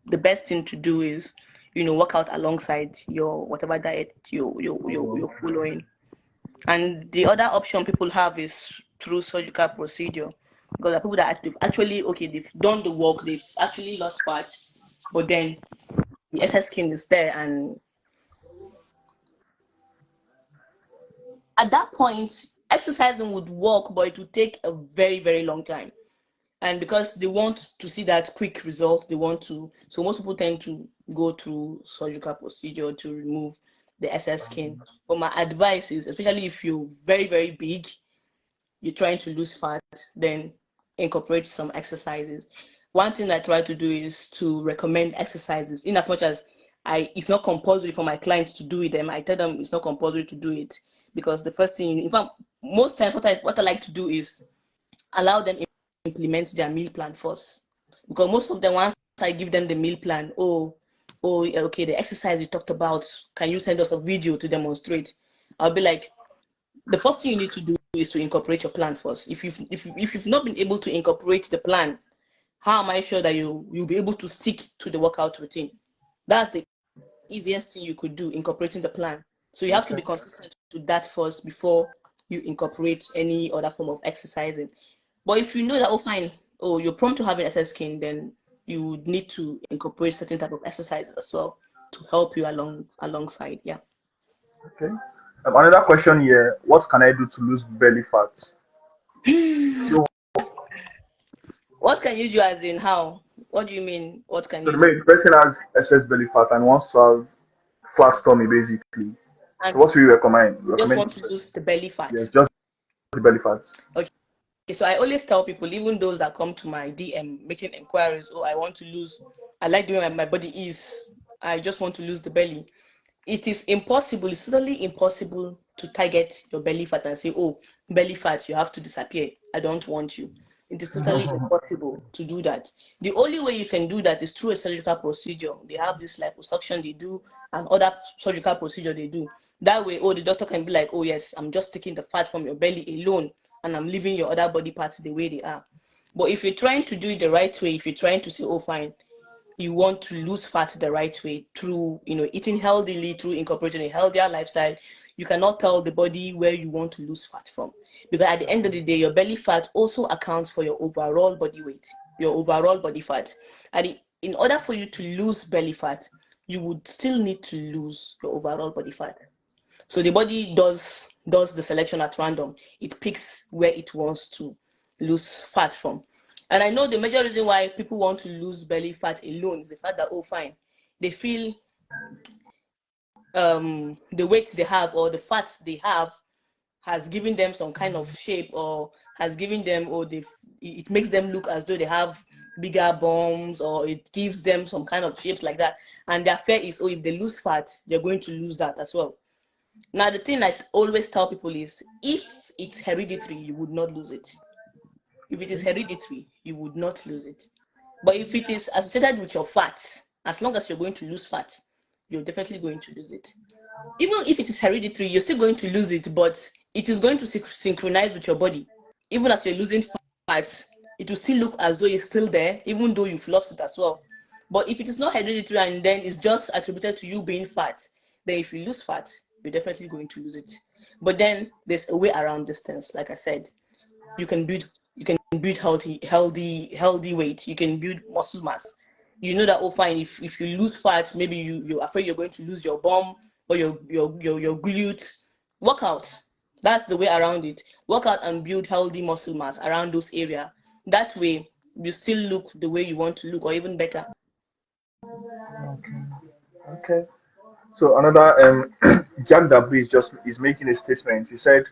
the best thing to do is work out alongside your whatever diet you're following. And the other option people have is through surgical procedure, because there are people that actually, okay, they've done the work, they've actually lost fat, but then the excess skin is there, and at that point exercising would work, but it would take a very, very long time. And because they want to see that quick result, so most people tend to go through surgical procedure to remove the excess skin. But my advice is, especially if you're very, very big, you're trying to lose fat, then incorporate some exercises. One thing I try to do is to recommend exercises, in as much as it's not compulsory for my clients to do it. Them, I tell them it's not compulsory to do it, because the first thing, in fact, most times what I like to do is allow them implement their meal plan first. Because most of them, once I give them the meal plan, okay, the exercise you talked about, can you send us a video to demonstrate? I'll be like, the first thing you need to do is to incorporate your plan first. If you've not been able to incorporate the plan, how am I sure that you'll be able to stick to the workout routine? That's the easiest thing you could do, incorporating the plan. So you have to be consistent to that first before you incorporate any other form of exercising. But if you know that, oh fine, you're prone to having excess skin, then you would need to incorporate certain type of exercises as well to help you alongside. Yeah. Okay. Another question here: what can I do to lose belly fat? What can you do, as in how? What do you mean? What can So you do? the person has excess belly fat and wants to have flat tummy, basically. So And what do you recommend? just Recommend want to lose the belly fat. yes, just the belly fat. Okay. So I always tell people, even those that come to my DM making inquiries, I want to lose, I like the way my body is, I just want to lose the belly. It is impossible, it's totally impossible to target your belly fat and say, oh, belly fat, you have to disappear. I don't want you. It is totally impossible to do that. The only way you can do that is through a surgical procedure. They have this liposuction they do and other surgical procedure they do. That way, the doctor can be like, oh yes, I'm just taking the fat from your belly alone and I'm leaving your other body parts the way they are. But if you're trying to do it the right way, if you're trying to say, oh fine, you want to lose fat the right way through, eating healthily, through incorporating a healthier lifestyle, you cannot tell the body where you want to lose fat from. Because at the end of the day, your belly fat also accounts for your overall body weight, your overall body fat. And in order for you to lose belly fat, you would still need to lose your overall body fat. So the body does the selection at random. It picks where it wants to lose fat from. And I know the major reason why people want to lose belly fat alone is the fact that, oh fine, they feel the weight they have or the fat they have has given them some kind of shape, or has given them, or it makes them look as though they have bigger bones, or it gives them some kind of shapes like that. And their fear is, if they lose fat, they're going to lose that as well. Now, the thing I always tell people is, if it's hereditary, you would not lose it. If it is hereditary, you would not lose it. But if it is associated with your fat, as long as you're going to lose fat, you're definitely going to lose it. Even if it is hereditary, you're still going to lose it, but it is going to synchronize with your body. Even as you're losing fat, it will still look as though it's still there, even though you've lost it as well. But if it is not hereditary and then it's just attributed to you being fat, then if you lose fat, you're definitely going to lose it. But then there's a way around this things. Like I said, you can build healthy weight. You can build muscle mass. You know that, oh fine, if you lose fat, maybe you're afraid you're going to lose your bum or your glute. Work out. That's the way around it. Work out and build healthy muscle mass around those areas. That way you still look the way you want to look, or even better. Okay. So another Jack Dabri is making a statement. He said,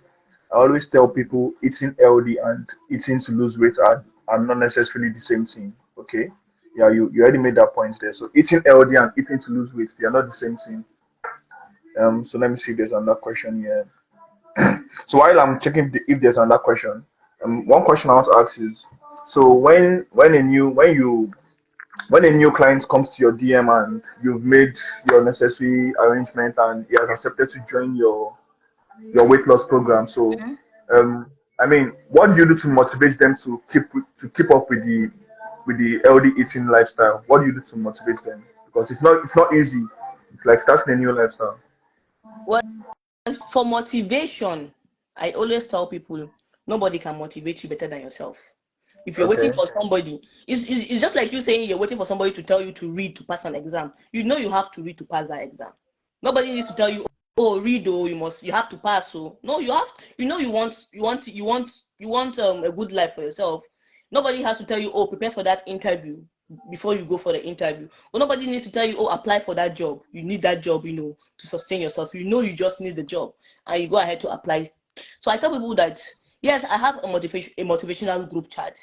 "I always tell people eating healthy and eating to lose weight are not necessarily the same thing." Okay. Yeah, you already made that point there. So eating healthy and eating to lose weight, they are not the same thing. So let me see if there's another question here. So while I'm checking if there's another question, one question I want to ask is, so when a new client comes to your DM and you've made your necessary arrangement and he has accepted to join your weight loss program, so Mhm. um, I mean, what do you do to motivate them to keep up with the healthy eating lifestyle? What do you do to motivate them? Because it's not easy. It's like starting a new lifestyle. Well, for motivation, I always tell people, nobody can motivate you better than yourself. If you're waiting Okay. for somebody, it's just like you saying you're waiting for somebody to tell you to read to pass an exam. You know you have to read to pass that exam. Nobody needs to tell you, oh, read, oh, you have to pass. So no, you have, you want a good life for yourself. Nobody has to tell you, oh, prepare for that interview before you go for the interview. Or nobody needs to tell you, oh, apply for that job. You need that job, to sustain yourself. You just need the job, and you go ahead to apply. So I tell people that, yes, I have a motivational group chat,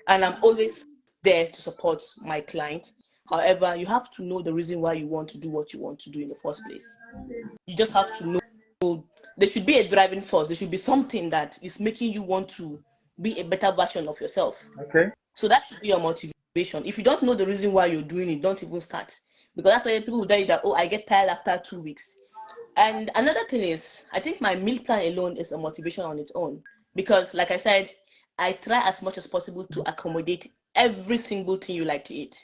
and I'm always there to support my clients. However, you have to know the reason why you want to do what you want to do in the first place. You just have to know there should be a driving force. There should be something that is making you want to be a better version of yourself. Okay. So that should be your motivation. If you don't know the reason why you're doing it, don't even start. Because that's why people will tell you that, oh, I get tired after 2 weeks. And another thing is, I think my meal plan alone is a motivation on its own. Because, like I said, I try as much as possible to accommodate every single thing you like to eat.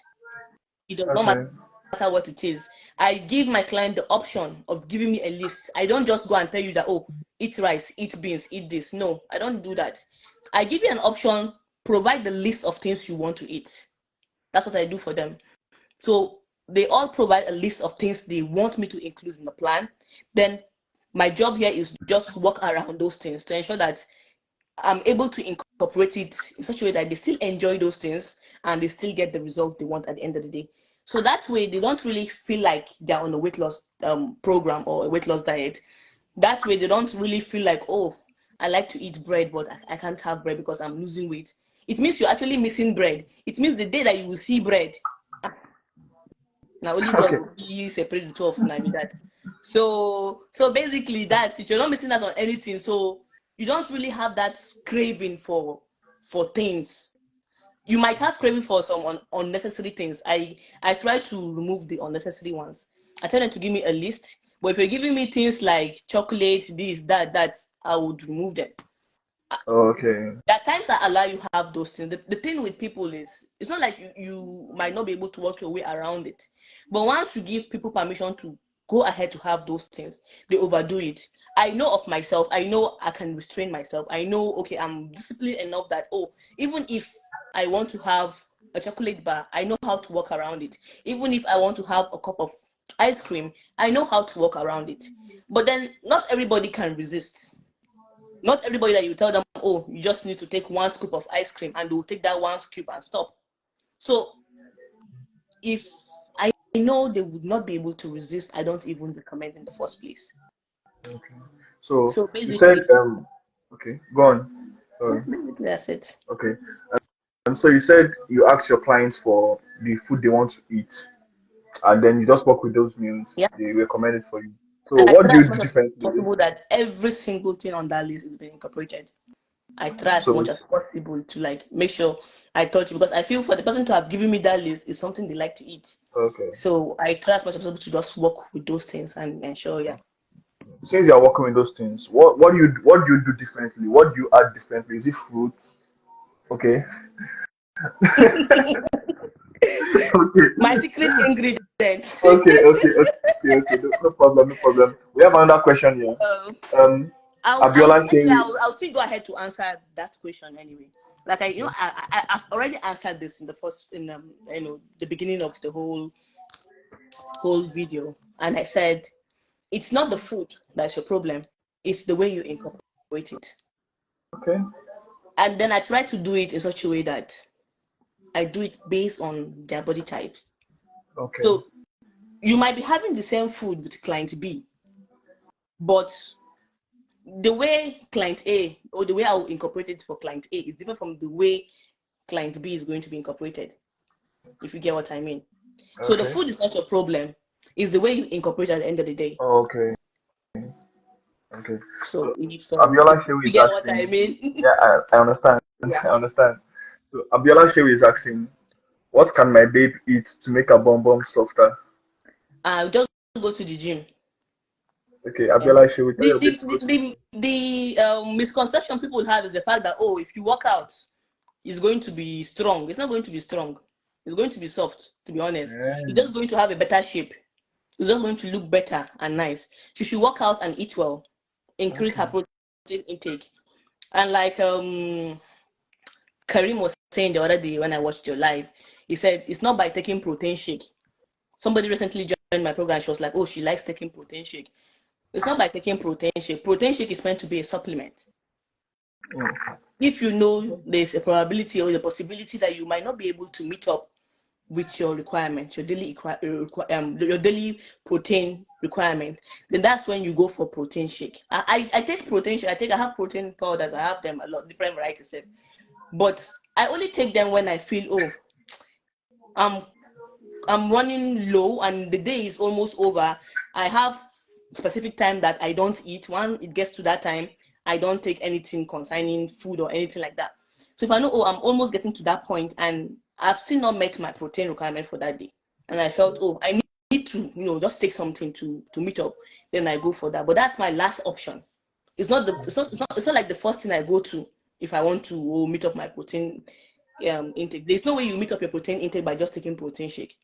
It does not Okay. matter what it is. I give my client the option of giving me a list. I don't just go and tell you that, oh, eat rice, eat beans, eat this. No, I don't do that. I give you an option, provide the list of things you want to eat. That's what I do for them. So they all provide a list of things they want me to include in the plan. Then my job here is just work around those things to ensure that I'm able to incorporate it in such a way that they still enjoy those things and they still get the result they want at the end of the day. So that way, they don't really feel like they're on a weight loss program or a weight loss diet. That way, they don't really feel like, oh, I like to eat bread, but I can't have bread because I'm losing weight. It means you're actually missing bread. It means the day that you will see bread, now only God Okay. will be separate the two of them with that. So basically that's it. You're not missing out on anything. So you don't really have that craving for things. You might have craving for some unnecessary things. I try to remove the unnecessary ones. I tell them to give me a list. But if you're giving me things like chocolate, this, that, I would remove them. Okay. There are times that allow you have those things. The thing with people is it's not like you might not be able to work your way around it. But once you give people permission to go ahead to have those things, they overdo it. I know of myself, I know I can restrain myself. I know, okay, I'm disciplined enough that, oh, even if I want to have a chocolate bar, I know how to work around it. Even if I want to have a cup of ice cream, I know how to work around it. But then not everybody can resist. Not everybody that you tell them, oh, you just need to take one scoop of ice cream, and they'll take that one scoop and stop. So if I know they would not be able to resist, I don't even recommend in the first place. Okay. So So you said basically, okay, go on. yeah, Sorry. basically that's it. Okay. And so you said you ask your clients for the food they want to eat, and then you just work with those meals. Yeah. They recommend it for you. So And I what try do you as do much as differently? possible that every single thing on that list is being incorporated. I try as much So as possible to like make sure I touch, because I feel for the person to have given me that list is something they like to eat. okay. So I try as much as possible to just work with those things and ensure, yeah. Since you are working with those things, what do you do differently? What do you add differently? Is it fruits? Okay. Okay. My secret ingredient. Okay. No, no problem. No problem. We have another question here. um, Um, Abiola anyway, Sherry. I'll still go ahead to answer that question anyway. Like I've already answered this in the first, in the beginning of the whole video, and I said it's not the food that's your problem, it's the way you incorporate it. Okay. And then I try to do it in such a way that I do it based on their body types. Okay. So you might be having the same food with client B, but the way client A, or the way I will incorporate it for client A, is different from the way client B is going to be incorporated, if you get what I mean. So the Okay. food is not your problem, it's the way you incorporate at the end of the day. Okay. Okay. So So Abiola Shehu you is get what I asking. mean. Yeah, I understand. Yeah. I understand. So Abiola Shehu is asking, what can my babe eat to make her bum bum softer? I'll just go to the gym. Okay, Yeah. Abiola Shehu, tell The your babe to go to the gym. misconception people have is the fact that, oh, if you work out, it's going to be strong. It's not going to be strong. It's going to be soft, to be honest. You're Yeah. just going to have a better shape. It's just going to look better and nice. She should work out and eat well, increase Okay. her protein intake. And like Karim was saying the other day when I watched your live, he said it's not by taking protein shake. Somebody recently joined my program. She was like, oh, she likes taking protein shake. It's not by taking protein shake. Protein shake is meant to be a supplement. Mm. If you know there's a probability or the possibility that you might not be able to meet up with your requirements, your daily protein requirement, then that's when you go for protein shake. I take protein shake. I have protein powders. I have them a lot, different varieties. But I only take them when I feel, oh, I'm I'm running low and the day is almost over. I have specific time that I don't eat. When it gets to that time, I don't take anything concerning food or anything like that. So if I know, oh, I'm almost getting to that point and I've still not met my protein requirement for that day, and I felt, oh, I need to, just take something to meet up, then I go for that. But that's my last option. It's not like the first thing I go to if I want to meet up my protein intake. There's no way you meet up your protein intake by just taking protein shake,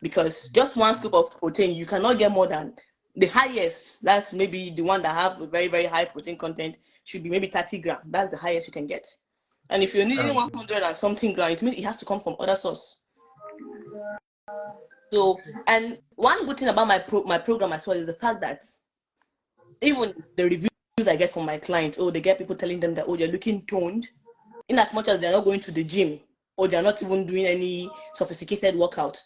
because just one scoop of protein, you cannot get more than the highest. That's maybe the one that have a very, very high protein content should be maybe 30 grams. That's the highest you can get. And if you're needing 100 and something grams, it means it has to come from other source. So, and one good thing about my program as well is the fact that even the reviews I get from my clients, they get people telling them that, you're looking toned, in as much as they're not going to the gym or they're not even doing any sophisticated workout.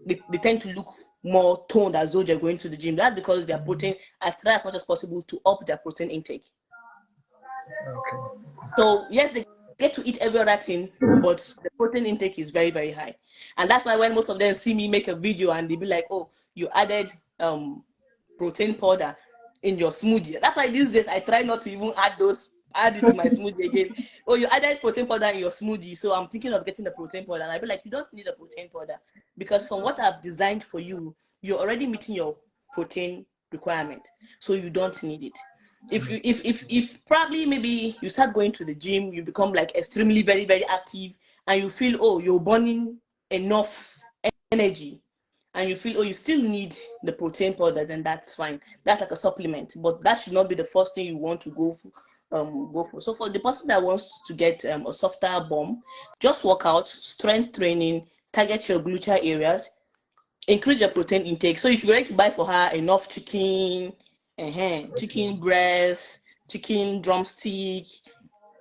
They tend to look more toned as though they're going to the gym. That's because their protein, I try as much as possible to up their protein intake. Okay. So yes, they get to eat every other thing, but the protein intake is very, very high. And that's why when most of them see me make a video and they be like, oh, you added protein powder in your smoothie. That's why these days I try not to even add it to my smoothie again. Oh, you added protein powder in your smoothie, so I'm thinking of getting the protein powder. And I be like, you don't need a protein powder, because from what I've designed for you, you're already meeting your protein requirement, so you don't need it. If probably maybe you start going to the gym, you become like extremely very, very active, and you feel, oh, you're burning enough energy, and you feel, oh, you still need the protein powder, then that's fine. That's like a supplement, but that should not be the first thing you want to go for. So for the person that wants to get a softer bomb, just work out, strength training, target your gluteal areas, increase your protein intake. So you should be ready to buy for her enough chicken, chicken breast, chicken drumstick,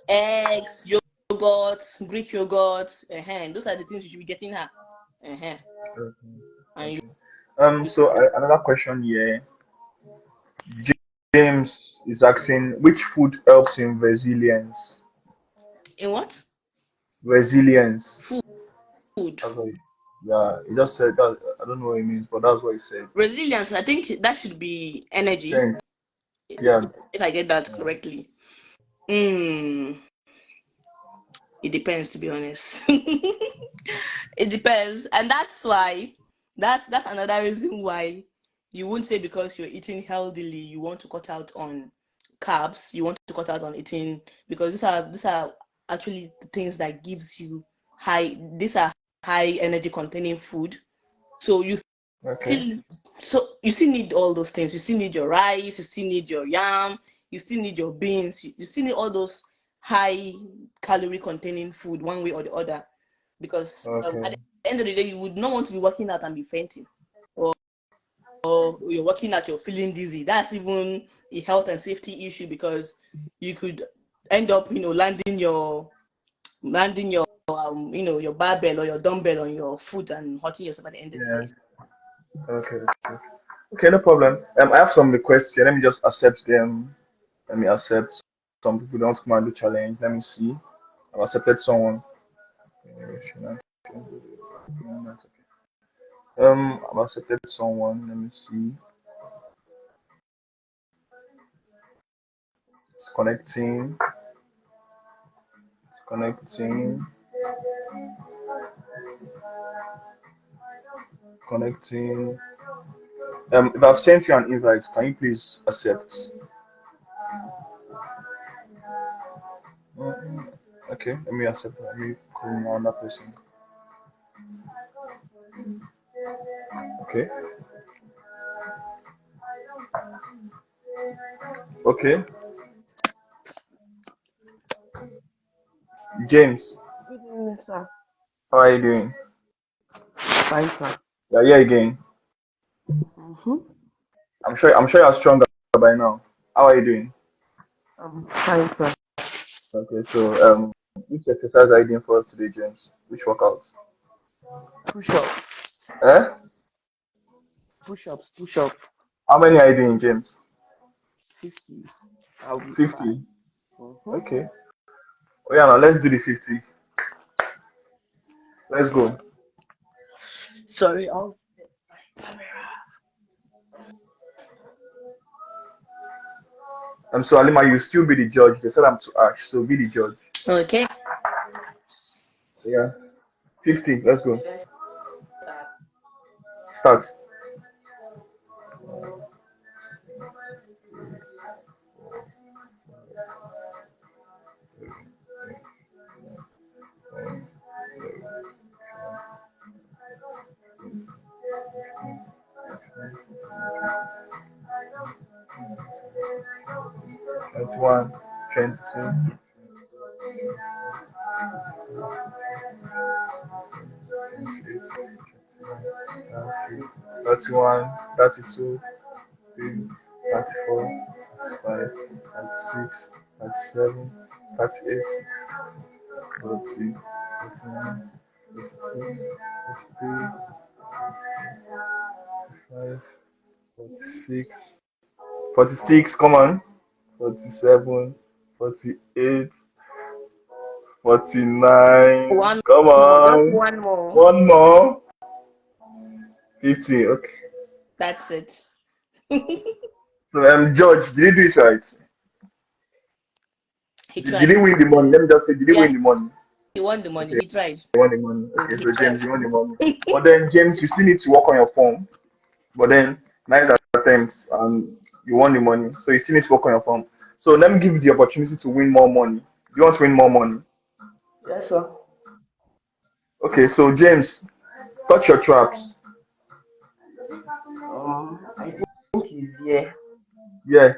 eggs, yogurt, Greek yogurt. Those are the things you should be getting her. And you, So another question here. James is asking, which food helps in resilience? in what? Resilience. Food. That's what yeah, he just said that. I don't know what it means, but that's what he said. Resilience, I think that should be energy, Strength. Yeah. if I get that correctly. It depends, to be honest. It depends. And that's another reason why you won't say because you're eating healthily, you want to cut out on carbs, you want to cut out on eating, because these are actually the things that gives you these are high energy containing food. So Okay. still you still need all those things. You still need your rice, you still need your yam, you still need your beans, you still need all those high calorie containing food one way or the other, because at Okay. the end of the day you would not want to be working out and be fainting, or you're working out, you're feeling dizzy. That's even a health and safety issue, because you could end up landing your your barbell or your dumbbell on your foot and hurting yourself at the end of the Yeah. day. Okay. Okay, no problem. I have some requests here. Let me just accept them. Let me accept. Some people don't come and do challenge. Let me see. I've accepted someone. I've accepted someone. Let me see. It's connecting. It's connecting. Connecting. If I've sent you an invite, can you please accept? Mm, Okay, let me accept. Let me call another person. Okay. Okay. James, Good evening, sir. how are you doing? Fine, sir. Yeah, yeah, again. Mm-hmm. I'm sure you're stronger by now. How are you doing? Fine, sir. Okay, so which exercise are you doing for us today, James? Which workouts? Push up. Eh? Push-ups. Push-up. How many are you doing, James? 50. I'll be trying. 50. Mm-hmm. Okay. Oh yeah, now let's do the 50. Let's go. Sorry, I'll set my camera. So Halima, you still be the judge. They said I'm to ash, so be the judge. Okay. Yeah. 50. Let's go. Let's start. Start. 21, 22, 28, 31, 32, 34, 35, 36, 37, 38, 40, 41, 42, 43, 45, 46, 46, come on, 47, 48, 49, One come more, just on, one more. one more, 50, okay. That's it. So, George, did you do it right? He Did he tried. win the money? Let me just say, did he Yeah, win the money? he won the money. Okay, He tried. he won the money. Okay, He so James, tried. you won the money. But then, James, you still need to work on your form. But then, nice attempts, and you won the money. So you still need to work on your form. So let me give you the opportunity to win more money. You want to win more money? Yes, sir. Okay, so James, touch your traps. I think he's here. Yeah,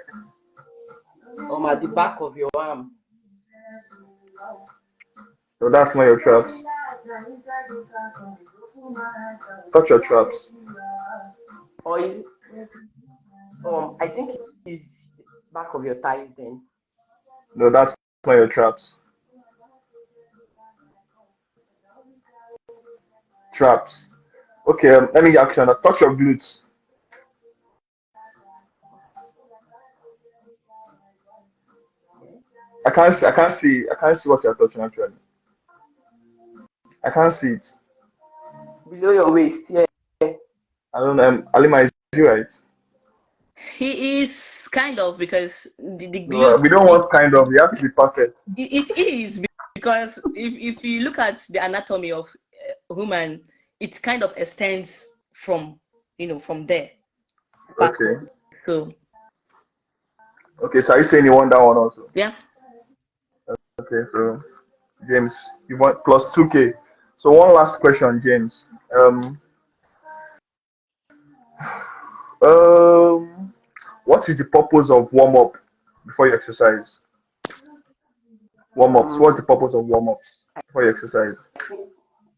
At the back of your arm. so that's not your traps. Touch your traps. Or is I think he's back of your thighs then. No, that's not your traps. Traps. Okay, let me ask you now. Touch your glutes. I can't see what you're touching actually. I can't see it. Below your waist, yeah. I don't know. Alima, is it right? He is kind of because the No, glute. we don't want kind of. You have to be perfect. It is because if you look at the anatomy of human, it kind of extends from from there Okay. backward. So Okay, so are you saying you want that one also? yeah, Okay, so James, you want plus 2K. So one last question, James. Um, what is the purpose of warm up before you exercise? Warm ups. What's the Um, purpose of warm ups before you exercise? I think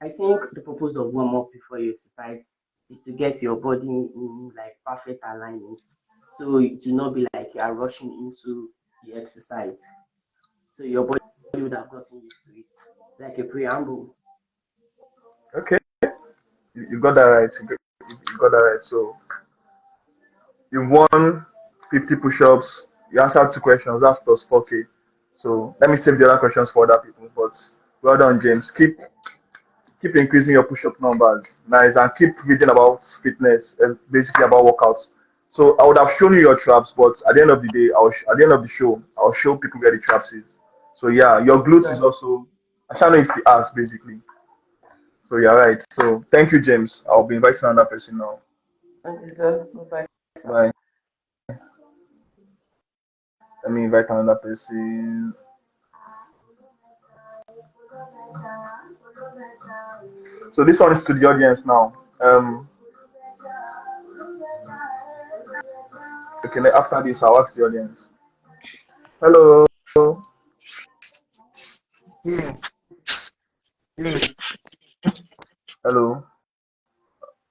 I think the purpose of warm up before you exercise is to get your body in like perfect alignment. So it will not be like you are rushing into the exercise. So your body would have gotten used to it. Like a preamble. Okay, you got that right. You got that right. So you won 50 push-ups. You answered two questions. That's plus 4K. So let me save the other questions for other people. But well done, James. Keep increasing your push-up numbers. Nice, and keep reading about fitness and basically about workouts. So I would have shown you your traps, but at the end of the day, at the end of the show, I'll show people where the traps is. So yeah, your glutes is So, also. I shall know it's the ass basically. So you're right. So thank you, James. I'll be inviting another person now. thank you, sir. Bye-bye, sir. Bye. Let me invite another person. So this one is to the audience now. Okay, after this, I'll ask the audience. Hello. Good Hello.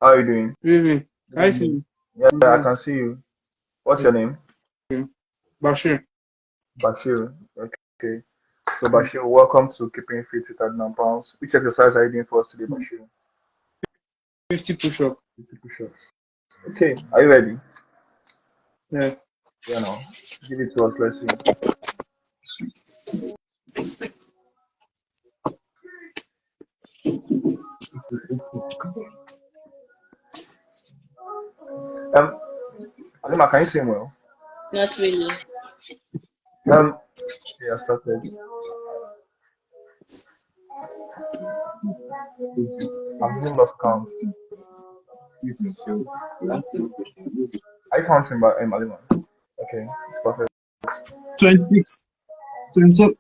How are you doing? evening. Good I see evening. you. Yeah, I Mhm. can see you. What's your name? Okay. Bashir. Bashir. Okay. So Bashir, welcome to Keeping Fit with Adnan Pounds. Which exercise are you doing for us today, Bashir? 50 push up. 50 push-ups. Okay. Are you ready? Yeah. Yeah, no. Give it to us. Let's see. Um, Halima, can you sing well? not really. Um, yeah, I started. I'm using lost count. I count him by Halima. Okay, it's perfect. 26. 27.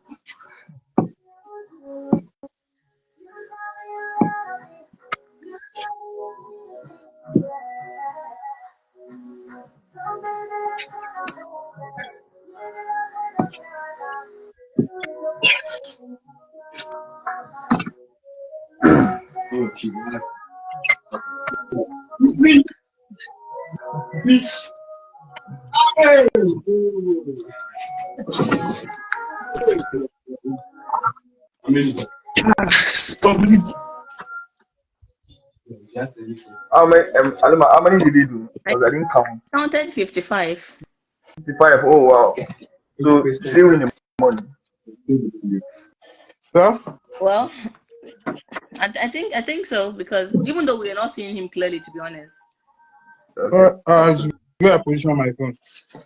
Halima, how many did he do? I Because I didn't count. counted 55. 55. Oh wow. So did he win the money? Sir? Well, I think so, because even though we are not seeing him clearly, to be honest. Okay. Where I position my phone.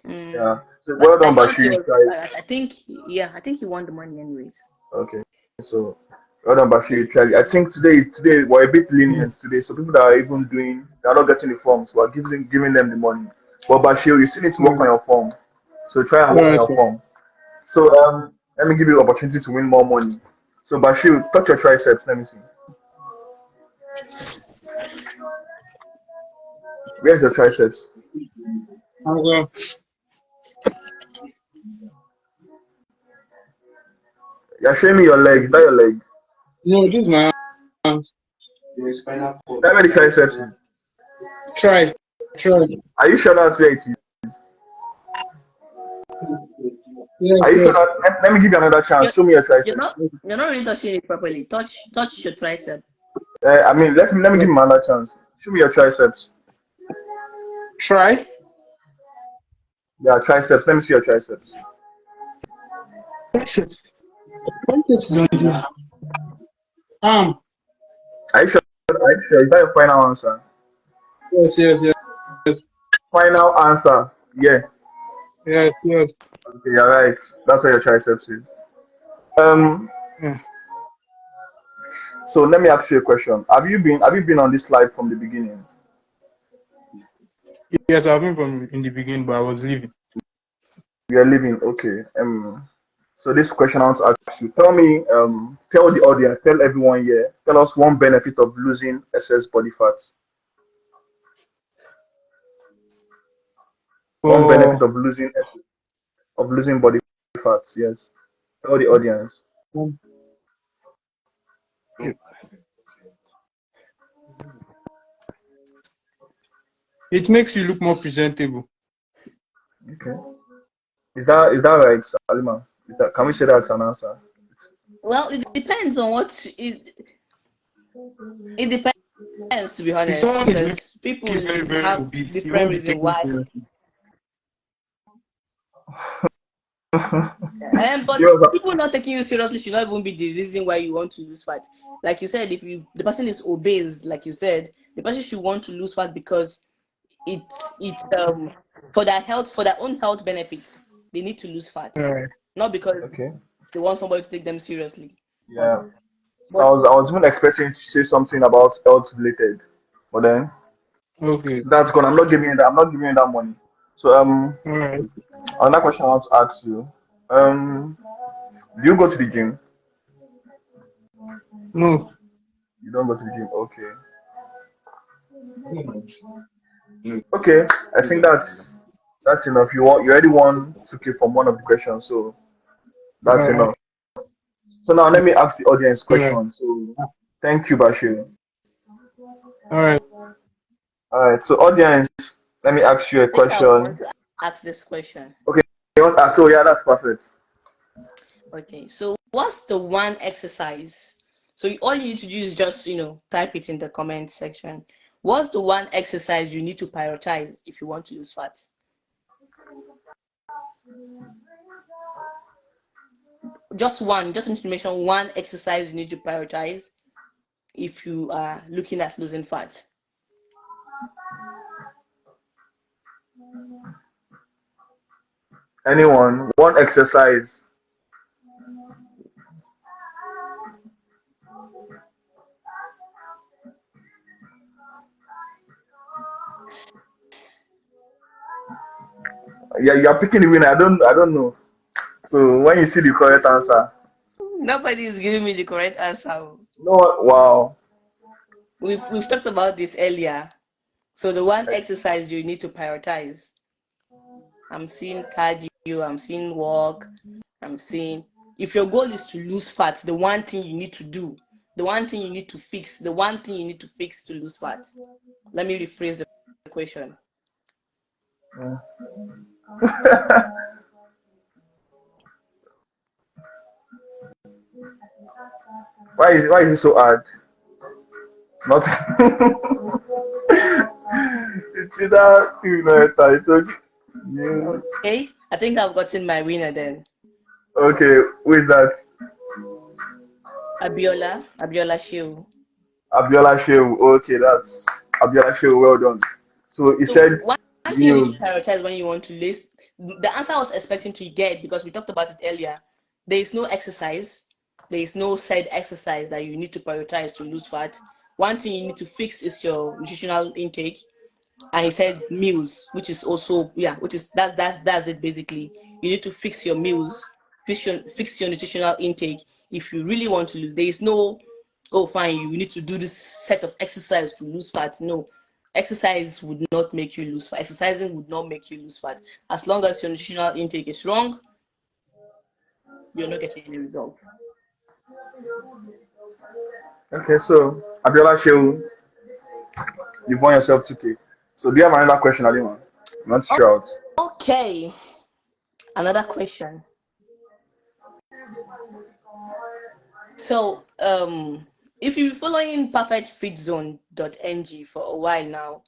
Mm, Yeah. So but well I done, felt he Bashir. was. Tried. I think he won the money anyways. Okay. So well done, Bashir. Tried. I think today we're a bit lenient today. So people that are even doing, they're not getting the forms. We're giving them the money. But Bashir, you still need to work on your form. So try and work on Alright, your sir. form. So let me give you the opportunity to win more money. So Bashir, touch your triceps. Let me see. Where's your triceps? Uh, You're showing me your legs. Is that your leg? no, this is my hand. That many triceps. Try. Are you sure that's where it is? Yes, Are you sure yes. that? Let me give you another chance. You're, Show me your you're triceps. not you're not really touching it properly. Touch your tricep. I mean, let me give him another chance. Show me your triceps. Try. Yeah, triceps. Let me see your triceps. Biceps. Biceps is on the arm. Are you sure? Are you sure? Is that your final answer? Yes. Final answer. Yeah. Yes. Okay, you're right. That's where your triceps is. Um. Yeah. So let me ask you a question. Have you been on this slide from the beginning? Yes, I've been from in the beginning, but I was leaving. We are living. Okay. So this question I want to ask you. Tell me. Tell the audience. Tell everyone here. Tell us one benefit of losing excess body fat. One benefit For of losing body fat. Yes. Tell the audience. it makes you look more presentable. Okay. Is that right, Alima? Can we say that's an answer? Well, it depends on what it depends, to be If honest, someone is because making you very, people very have obese, you different won't be reasons taken why. seriously. But Give us people not taking you seriously should not even be the reason why you want to lose fat. Like you said, if the person is obese, like you said, the person should want to lose fat because it's for their health, for their own health benefits. They need to lose fat, Alright. not because okay. they want somebody to take them seriously. Yeah. So I But was I was even expecting you to say something about health related, but then Okay. that's gone. I'm not giving you that. I'm not giving you that money. So Alright. another question I want to ask you. Um, do you go to the gym? No. You don't go to the gym. Okay. Okay. I think that's enough. You already won 2K from one of the questions, so that's Alright. enough. So now let me ask the audience Alright. questions. So thank you, Bashir. Alright. All right. So audience, let me ask you a I think I want question. to ask this question. Okay. You want to ask? So yeah, that's perfect. Okay, so what's the one exercise? So all you need to do is just, type it in the comment section. What's the one exercise you need to prioritize if you want to lose fat? Just information, one exercise you need to prioritize if you are looking at losing fat. Anyone? One exercise. Yeah, you're picking the winner. I don't know. So when you see the correct answer, Nobody is giving me the correct answer. no, wow. We've talked about this earlier. So the one exercise you need to prioritize. I'm seeing cardio, I'm seeing walk, I'm seeing if your goal is to lose fat, the one thing you need to do, the one thing you need to fix, the one thing you need to fix to lose fat. Let me rephrase the question. Yeah. Why is it so hard? Not. It's either you know it. It's okay. Yeah. Okay, I think I've gotten my winner then. Okay, who is that? Abiola Shehu. Abiola Shehu. Okay, that's Abiola Shehu. Well done. So he So said one thing you need to news. prioritize when you want to list the answer I was expecting to get because we talked about it earlier. There is no exercise. There is no said exercise that you need to prioritize to lose fat. One thing you need to fix is your nutritional intake. And he said meals, which is also which is that's it basically. You need to fix your meals, fix your nutritional intake if you really want to lose. There is no, oh fine, you need to do this set of exercise to lose fat. No, exercise would not make you lose fat. Exercising would not make you lose fat. As long as your nutritional intake is wrong, you're not getting any result. Okay, so Abiola Shehu, you've won yourself 2K. So do you have another question, Alima? Not sure out. Okay, another question. So, if you've been following perfectfitzone.ng for a while now,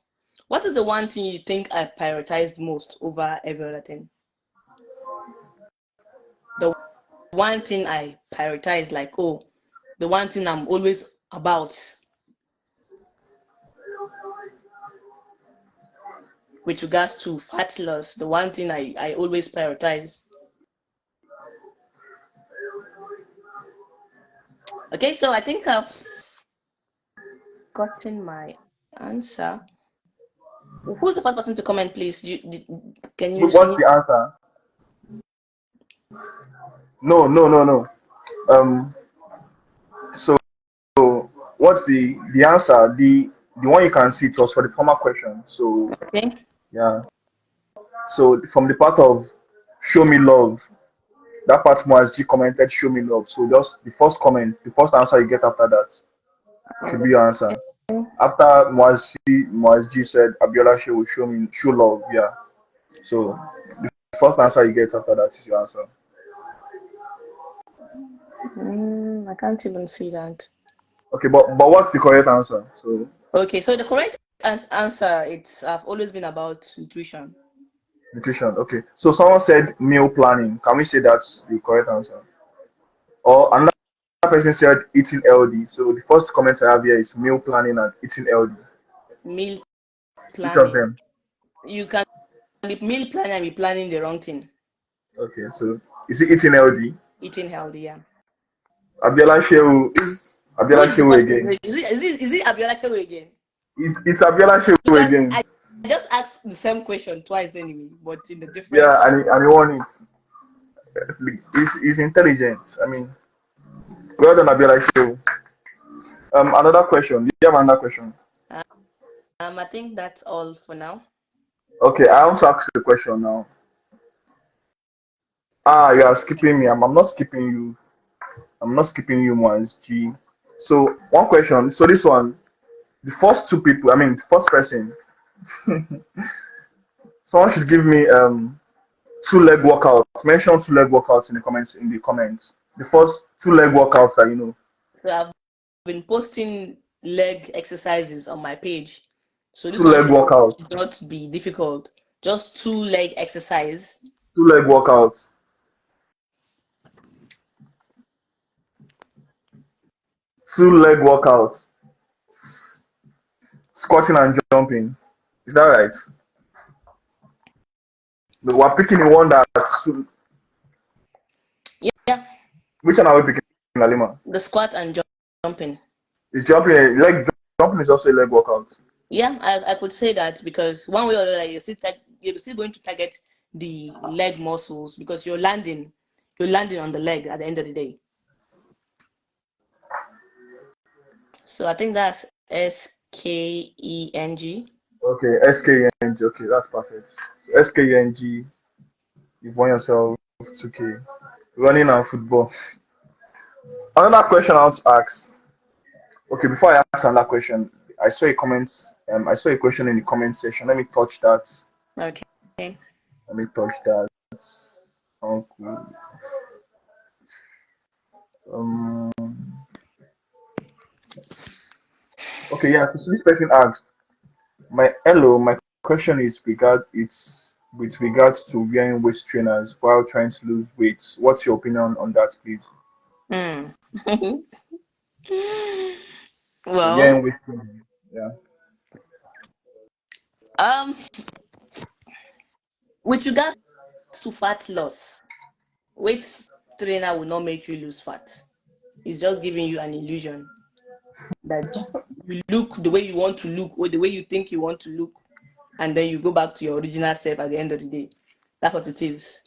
what is the one thing you think I prioritized most over every other thing? The one thing I prioritize, like, oh, the one thing I'm always about with regards to fat loss, the one thing I always prioritize. Okay, so I think I've gotten my answer. Who's the first person to comment, please? Can you What's the answer? No, no, no, no. Um. So what's the answer? The one you can see it was for the former question. So okay? yeah. So from the part of show me love, that part Moaz G commented show me love. So just the first comment, the first answer you get after that should be your answer. After Moaz G said Abiola She will show love, yeah. So the first answer you get after that is your answer. I can't even see that. Okay, but what's the correct answer? So Okay, so the correct answer, it's I've always been about nutrition. nutrition. Okay. So someone said meal planning. Can we say that's the correct answer? Or another person said eating healthy. So the first comment I have here is meal planning and eating healthy. Meal Which of planning. them? You can be meal planning and be planning the wrong thing. Okay, so is it eating healthy? Eating healthy, yeah. Abiola Shehu is Who Abiola is the Shehu person? again. Is it Abiola Shehu again? It's Abiola Shehu Because again. I just asked the same question twice anyway, but in a different. Yeah, and he won it. He's intelligent. I mean, well done, Abiola Shehu. Another question. Do you have another question? I think that's all for now. Okay, I want to ask you a question now. Ah, you are skipping me. I'm not skipping you. I'm not skipping you, Mons G. So one question. So this one, the first two people. I mean, the first person. Someone should give me two leg workouts. Mention two leg workouts in the comments. In the comments, the first two leg workouts that you know. So I've been posting leg exercises on my page. So this Two one leg workouts. should not be difficult. Just two leg exercise. Two leg workouts. Two leg workouts. Squatting and jumping. Is that right? No, we're picking the one that's Yeah, which one are we picking, Halima? the squat and jumping. Is jumping leg jumping is also a leg workout. Yeah, I could say that because one way or the other, you're still going to target the leg muscles, because you're landing on the leg at the end of the day. So I think that's SKENG. Okay, SKENG. Okay, that's perfect. So SKENG, you've won yourself 2K. Running and football. Another question I want to ask. Okay, before I ask another question, I saw a comment. I saw a question in the comment section. Let me touch that. Okay. Let me touch that. Okay. Um. Okay. Yeah. So this person asked, My question is with regards to wearing waist trainers while trying to lose weight. What's your opinion on that, please? Mm. So Well, wearing waist trainers. Yeah. um, with regards to fat loss, weight trainer will not make you lose fat. It's just giving you an illusion that you look the way you want to look or the way you think you want to look, and then you go back to your original self at the end of the day. That's what it is.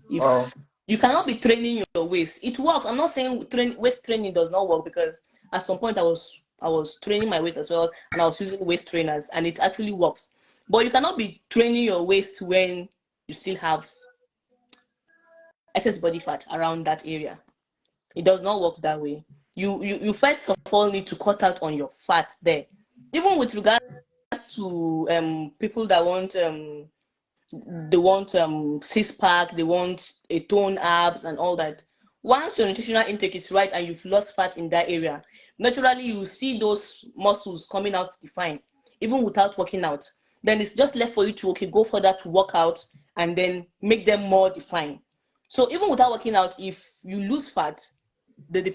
Wow. If you cannot be training your waist, it works. I'm not saying waist training does not work, because at some point I was training my waist as well, and I was using waist trainers, and it actually works. But you cannot be training your waist when you still have excess body fat around that area. It does not work that way. You first of all need to cut out on your fat there. Even with regards to people that want they want six pack, they want a tone abs and all that. Once your nutritional intake is right and you've lost fat in that area, naturally you see those muscles coming out defined, even without working out. Then it's just left for you to go further to work out and then make them more defined. So even without working out, if you lose fat, the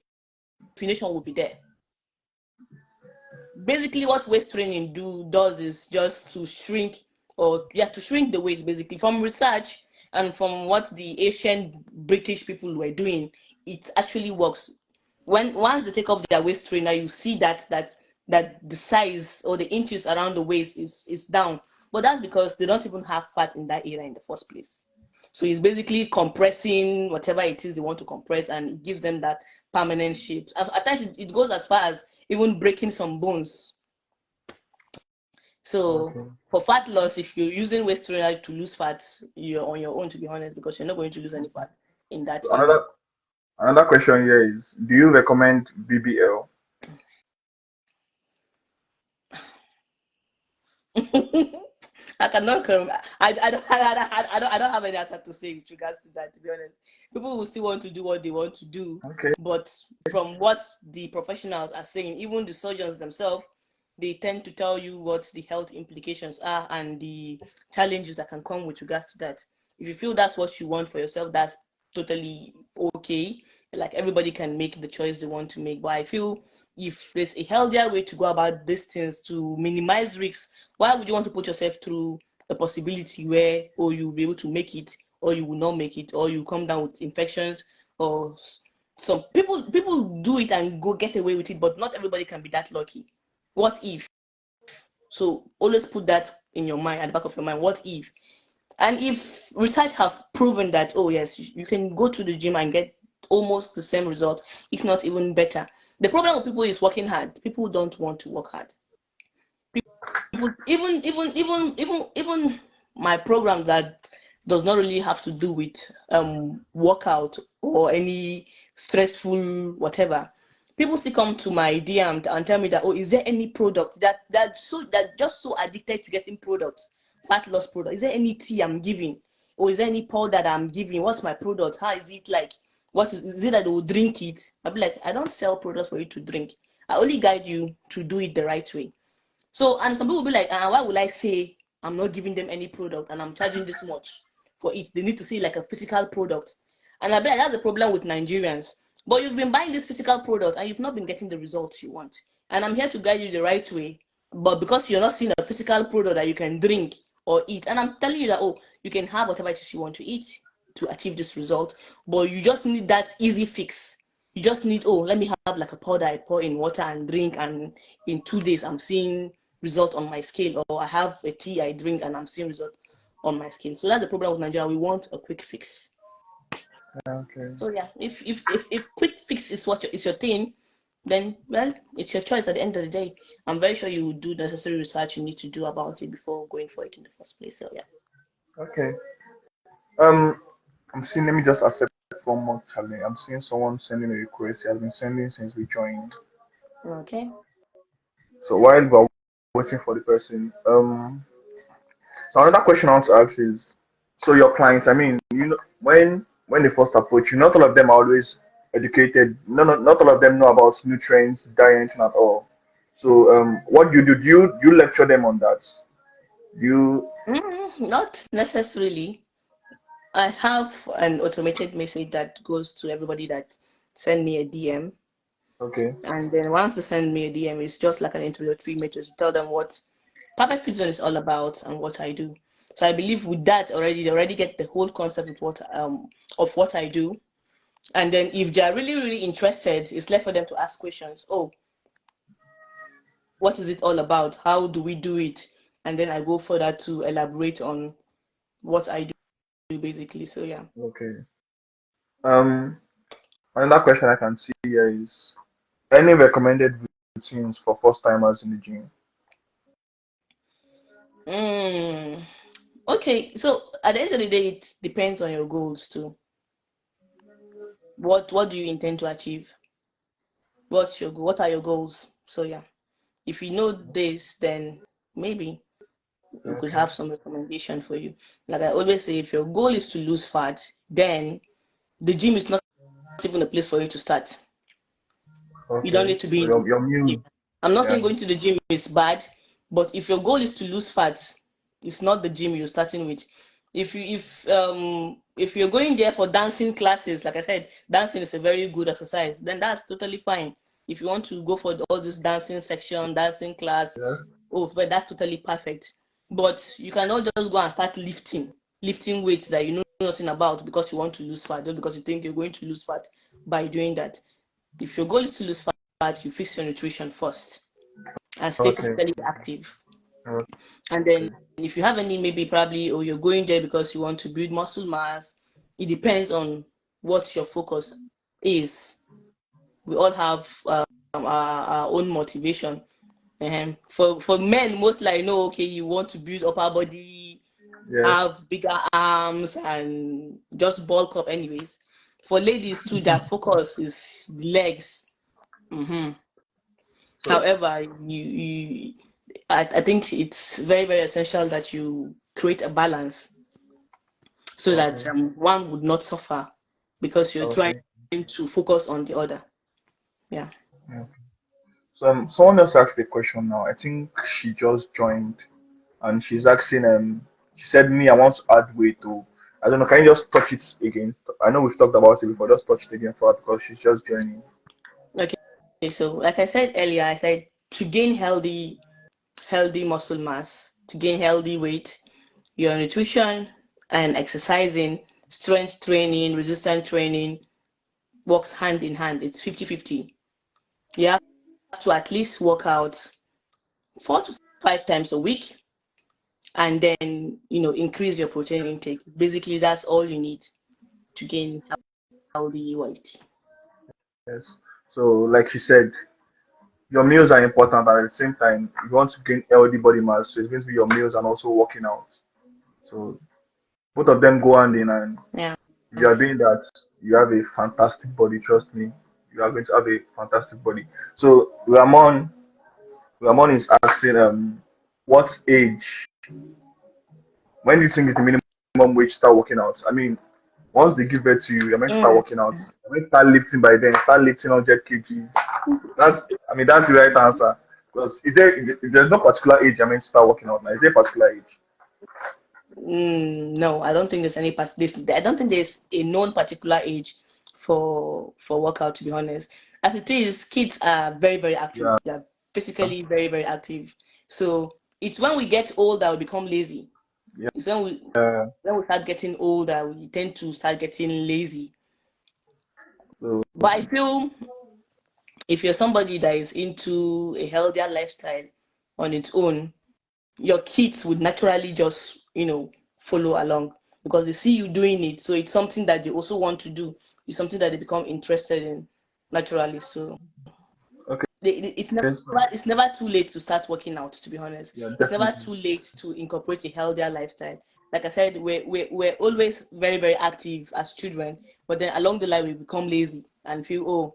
definition will be there. Basically what waist training does is just to shrink, or yeah, to shrink the waist. Basically, from research and from what the ancient British people were doing, it actually works. When once they take off their waist trainer, you see that the size or the inches around the waist is down. But that's because they don't even have fat in that area in the first place. So it's basically compressing whatever it is they want to compress, and it gives them that permanent shape. At times it goes as far as even breaking some bones. So Okay. for fat loss, if you're using waist trainer to lose fat, you're on your own, to be honest, because you're not going to lose any fat in that So area. another question here is, do you recommend BBL? I cannot I don't have any answer to say with regards to that, to be honest. People will still want to do what they want to do, Okay. but from what the professionals are saying, even the surgeons themselves, they tend to tell you what the health implications are and the challenges that can come with regards to that. If you feel that's what you want for yourself, that's totally okay. Like, everybody can make the choice they want to make. But I feel if there's a healthier way to go about these things to minimize risks, why would you want to put yourself through a possibility where, or you'll be able to make it, or you will not make it, or you come down with infections, or some people do it and go get away with it, but not everybody can be that lucky. What if? So always put that in your mind, at the back of your mind. What if? And if research have proven that, oh yes, you can go to the gym and get almost the same result, if not even better. The problem with people is working hard. People don't want to work hard. People, even my program that does not really have to do with workout or any stressful whatever. People still come to my DM and tell me that, oh, is there any product that just so addicted to getting products, fat loss product? Is there any tea I'm giving, or is there any powder that I'm giving? What's my product? How is it like? Is it that they will drink it? I'll be like, I don't sell products for you to drink. I only guide you to do it the right way. So, and some people will be like, why would I say I'm not giving them any product and I'm charging this much for it? They need to see like a physical product. And I be like, that's the problem with Nigerians. But you've been buying this physical product and you've not been getting the results you want. And I'm here to guide you the right way. But because you're not seeing a physical product that you can drink or eat, and I'm telling you that, oh, you can have whatever it is you want to eat to achieve this result, but you just need that easy fix. You just need, oh, let me have like a powder I pour in water and drink, and in 2 days I'm seeing result on my scale, or I have a tea I drink and I'm seeing result. on my skin. So that's the problem with Nigeria. We want a quick fix. Okay. So yeah, if quick fix is is your thing, then well, it's your choice at the end of the day. I'm very sure you will do the necessary research you need to do about it before going for it in the first place. So yeah. Okay. Um, I'm seeing. Let me just accept one more challenge. I'm seeing someone sending a request. He has been sending since we joined. Okay. So while we're waiting for the person, so another question I want to ask is, so your clients, I mean, when they first approach you, not all of them are always educated. No, not all of them know about nutrients, diet, and at all. So what do you do? Do you lecture them on that? You Not necessarily. I have an automated message that goes to everybody that send me a DM. okay? And then once they send me a DM, it's just like an introductory message to tell them what Perfect Fit Zone is all about and what I do. So I believe with that already, they already get the whole concept of what I do. And then if they are really, really interested, it's left for them to ask questions. Oh, what is it all about? How do we do it? And then I go further to elaborate on what I do basically. So yeah. Okay. Um, Another question I can see here is any recommended routines for first timers in the gym? Mm. Okay, so at the end of the day, it depends on your goals too. What do you intend to achieve? What's your goal? What are your goals? So yeah, if you know this, then maybe we could Okay. have some recommendation for you. Like I always say, if your goal is to lose fat, then the gym is not even a place for you to start. You don't Okay. need to be So in the your gym. muse, I'm not yeah. saying going to the gym is bad, but if your goal is to lose fat, it's not the gym you're starting with. If you're going there for dancing classes, like I said, dancing is a very good exercise, then that's totally fine. If you want to go for all this dancing section, dancing class, Yeah. oh, but that's totally perfect. But you cannot just go and start lifting weights that you know nothing about because you want to lose fat, just because you think you're going to lose fat by doing that. If your goal is to lose fat, you fix your nutrition first and stay Okay. physically active. And then Okay. if you have any, maybe probably, or you're going there because you want to build muscle mass, it depends on what your focus is. We all have our own motivation. For men, most like know, okay, you want to build upper body, Yes. have bigger arms, and just bulk up. Anyways, for ladies too, their focus is the legs. Mm-hmm. So However, I think it's very, very essential that you create a balance so okay. that one would not suffer because you're trying Okay. to focus on the other. Yeah. Yeah. So someone else asked a question now. I think she just joined and she's asking she said me I want to add weight to I don't know, can you just touch it again? I know we've talked about it before, just touch it again for her because she's just joining. Okay. So, like I said earlier, I said to gain healthy muscle mass, to gain healthy weight, your nutrition and exercising, strength training, resistance training works hand in hand. It's 50-50. You have to at least work out 4 to 5 times a week and then increase your protein intake. Basically, that's all you need to gain healthy weight. Yes. So like she said, your meals are important, but at the same time, you want to gain healthy body mass, so it's going to be your meals and also working out. So both of them go hand in hand. Yeah. If you are doing that, you have a fantastic body. Trust me, you are going to have a fantastic body. So Ramon is asking, what age? When do you think is the minimum wage to start working out? I mean, once they give birth to you, you're meant to start Mm. working out. You're meant to start lifting by then. Start lifting 100 kg. That's the right answer. Because there's no particular age you're meant to start working out now? Is there a particular age? No, I don't think there's I don't think there's a known particular age for workout. To be honest, as it is, kids are very, very active. Yeah. They are physically very, very active. So it's when we get older we become lazy. Yeah. It's when we start getting older we tend to start getting lazy. So But I feel if you're somebody that is into a healthier lifestyle on its own, your kids would naturally just follow along because they see you doing it. So it's something that they also want to do. It's something that they become interested in naturally. So Okay. it's never Yes, it's never too late to start working out, to be honest. yeah, It's never definitely. too late to incorporate a healthier lifestyle. Like I said, we're always very, very active as children, but then along the line we become lazy and feel, oh,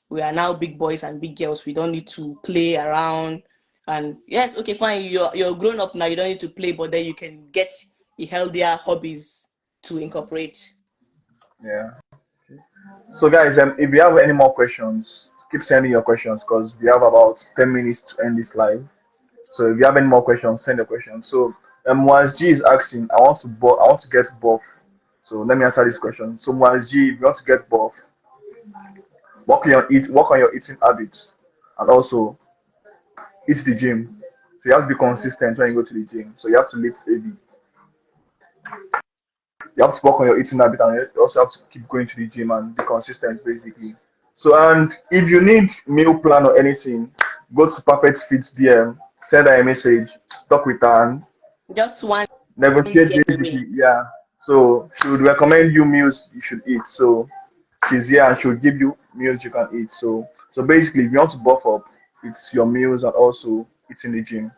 we are now big boys and big girls, we don't need to play around. And yes, okay, fine, you're grown up now, you don't need to play, but then you can get a healthier hobbies to incorporate. Yeah. So guys, if you have any more questions, keep sending your questions because we have about 10 minutes to end this live. So if you have any more questions, send the questions. So Moaz G is asking, I want to get buff. So let me answer this question. So Moaz G, if you want to get buff, work on your eating habits, and also eat the gym. So you have to be consistent when you go to the gym. So you have to lift heavy. You have to work on your eating habit, and you also have to keep going to the gym and be consistent, basically. So and if you need meal plan or anything, go to Perfect Fit DM, send her a message, talk with her, and Just one negotiate DM away. basically. Yeah. So she would recommend you meals you should eat. So she's here and she'll give you meals you can eat. So basically, if you want to buff up, it's your meals and also eating the gym.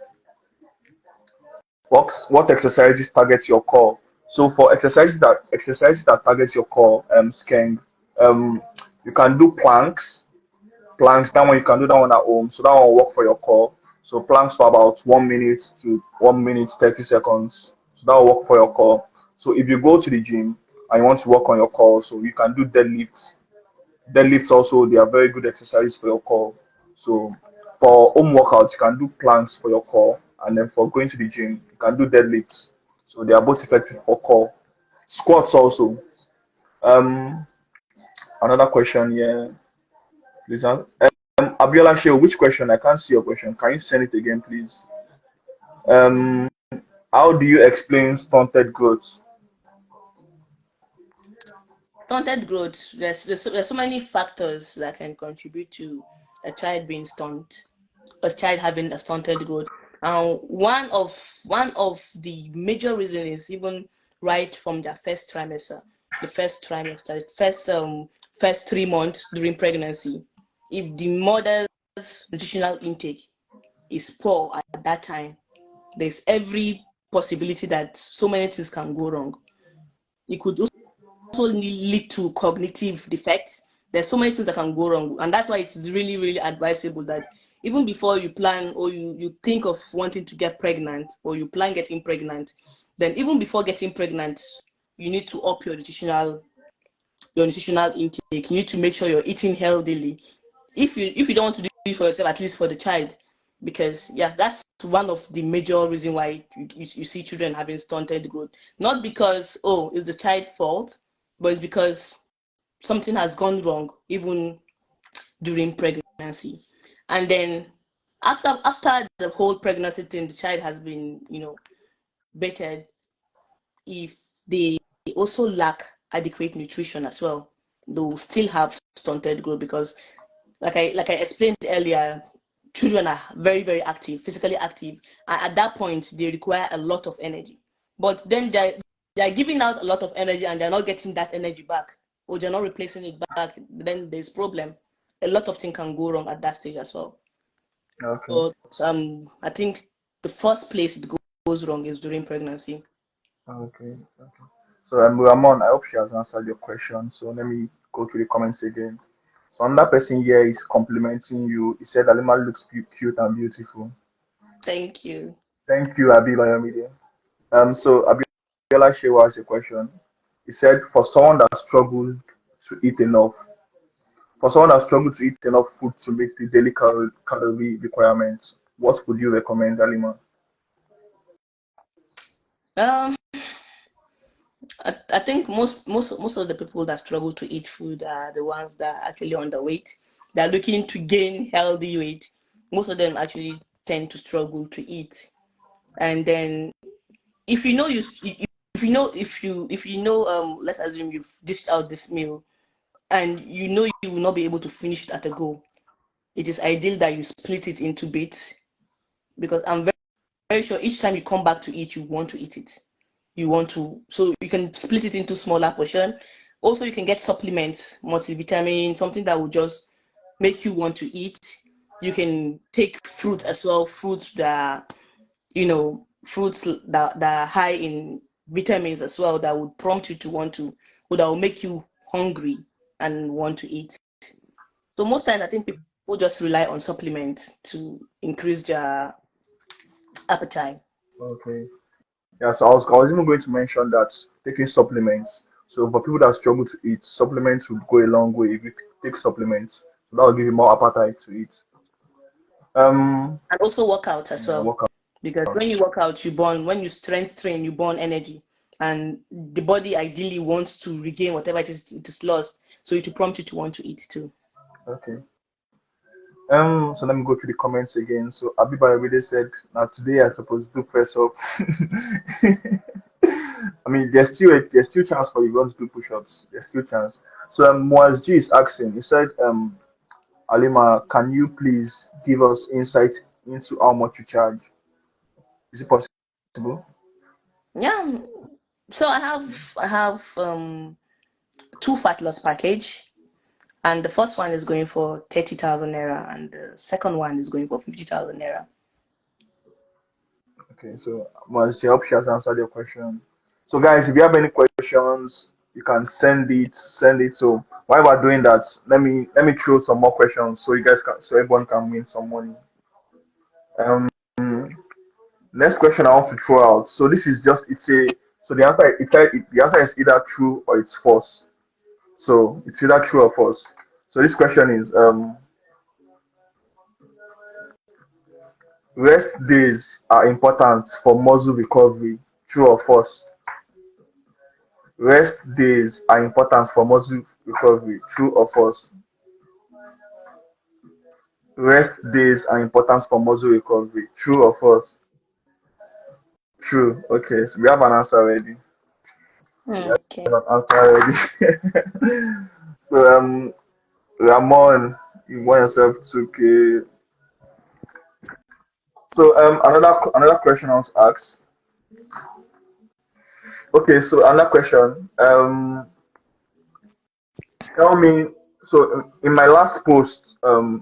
What exercises target your core? So for exercises that targets your core, scan, um, you can do planks. That one you can do that one at home. So that one will work for your core. So planks for about 1 minute to 1 minute 30 seconds. So that will work for your core. So if you go to the gym and you want to work on your core, so you can do deadlifts. Deadlifts also, they are very good exercises for your core. So for home workouts, you can do planks for your core, and then for going to the gym, you can do deadlifts. So they are both effective for core. Squats also. Um, Another question here, please. Abiola Sheo, which question? I can't see your question. Can you send it again, please? Um, how do you explain stunted growth? Stunted growth, there's so many factors that can contribute to a child being stunted, a child having a stunted growth. And one of the major reasons is even right from their first 3 months during pregnancy. If the mother's nutritional intake is poor at that time, there's every possibility that so many things can go wrong. It could also lead to cognitive defects. There's so many things that can go wrong, and that's why it's really, really advisable that even before you plan or you think of wanting to get pregnant or you plan getting pregnant, then even before getting pregnant, you need to up your nutritional intake. You need to make sure you're eating healthily. If you don't want to do it for yourself, at least for the child, because yeah, that's one of the major reason why you see children having stunted growth. Not because it's the child's fault, but it's because something has gone wrong even during pregnancy. And then after the whole pregnancy thing, the child has been bettered. If they also lack adequate nutrition as well, they will still have stunted growth because like I explained earlier, children are very, very active, physically active, and at that point they require a lot of energy. But then they're giving out a lot of energy and they're not getting that energy back, or they're not replacing it back. Then there's problem. A lot of things can go wrong at that stage as well. Okay. But I think the first place it goes wrong is during pregnancy. Okay. Okay. So Ramon, I hope she has answered your question. So let me go through the comments again. So another person here is complimenting you. He said Alima looks cute and beautiful. Thank you. Thank you, Abi Bayomide. So Abiola Shewa has a question. He said, for someone that struggled to eat enough food to meet the daily calorie requirements, what would you recommend, Alima? Um, I think most of the people that struggle to eat food are the ones that are actually underweight. They're looking to gain healthy weight. Most of them actually tend to struggle to eat. And then if you know you if you know let's assume you've dished out this meal and you know you will not be able to finish it at a go. It is ideal that you split it into bits because I'm very, very sure each time you come back to eat, you want to eat it. you want to. So you can split it into smaller portion. Also, you can get supplements, multivitamin, something that will just make you want to eat. You can take fruit as well, fruits that, fruits that are high in vitamins as well, that would prompt you to want to, or that will make you hungry and want to eat. So most times I think people just rely on supplements to increase their appetite. Okay. Yeah, so I was even going to mention that taking supplements. So for people that struggle to eat, supplements would go a long way if you take supplements. So that will give you more appetite to eat. Um, And also workouts as yeah, well. workout. Because when you work out, when you strength train, you burn energy. And the body ideally wants to regain whatever it is lost. So it will prompt you to want to eat too. Okay. So let me go through the comments again. So Abiba already said, now today I suppose do press up. I mean, there's still chance for you want to do push-ups. There's still chance. So Moaz G is asking. He said, Alima, can you please give us insight into how much you charge? Is it possible? Yeah. So I have two fat loss package. And the first one is going for 30,000 naira, and the second one is going for 50,000 naira. Okay, so Moaz G, I hope she has answered your question. So guys, if you have any questions, you can send it. Send it. So while we're doing that, let me throw some more questions so so everyone can win some money. Um, Next question I want to throw out. So this is just it's a so the answer is either true or it's false. So it's either true or false. So this question is rest days are important for muscle recovery. True or false? Rest days are important for muscle recovery. True or false? Rest days are important for muscle recovery. True or false? True. Okay, so we have an answer already. Okay. An answer already. So Ramon, you want yourself to okay. So another question I want to ask. Okay, so another question. Tell me. So in my last post on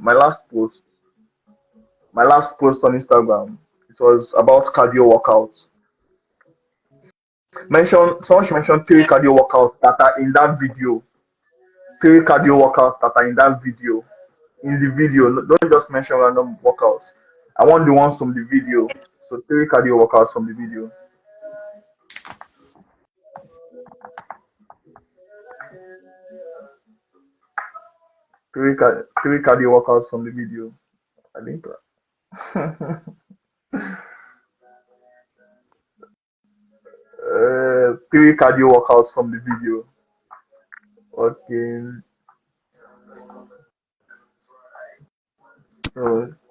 Instagram, it was about cardio workouts. Someone should mention three cardio workouts that are in that video. Three cardio workouts that are in that video. In the video, don't just mention random workouts. I want the ones from the video. So three cardio workouts from the video. Three cardio workouts from the video. I think. Three cardio workouts from the video. Okay.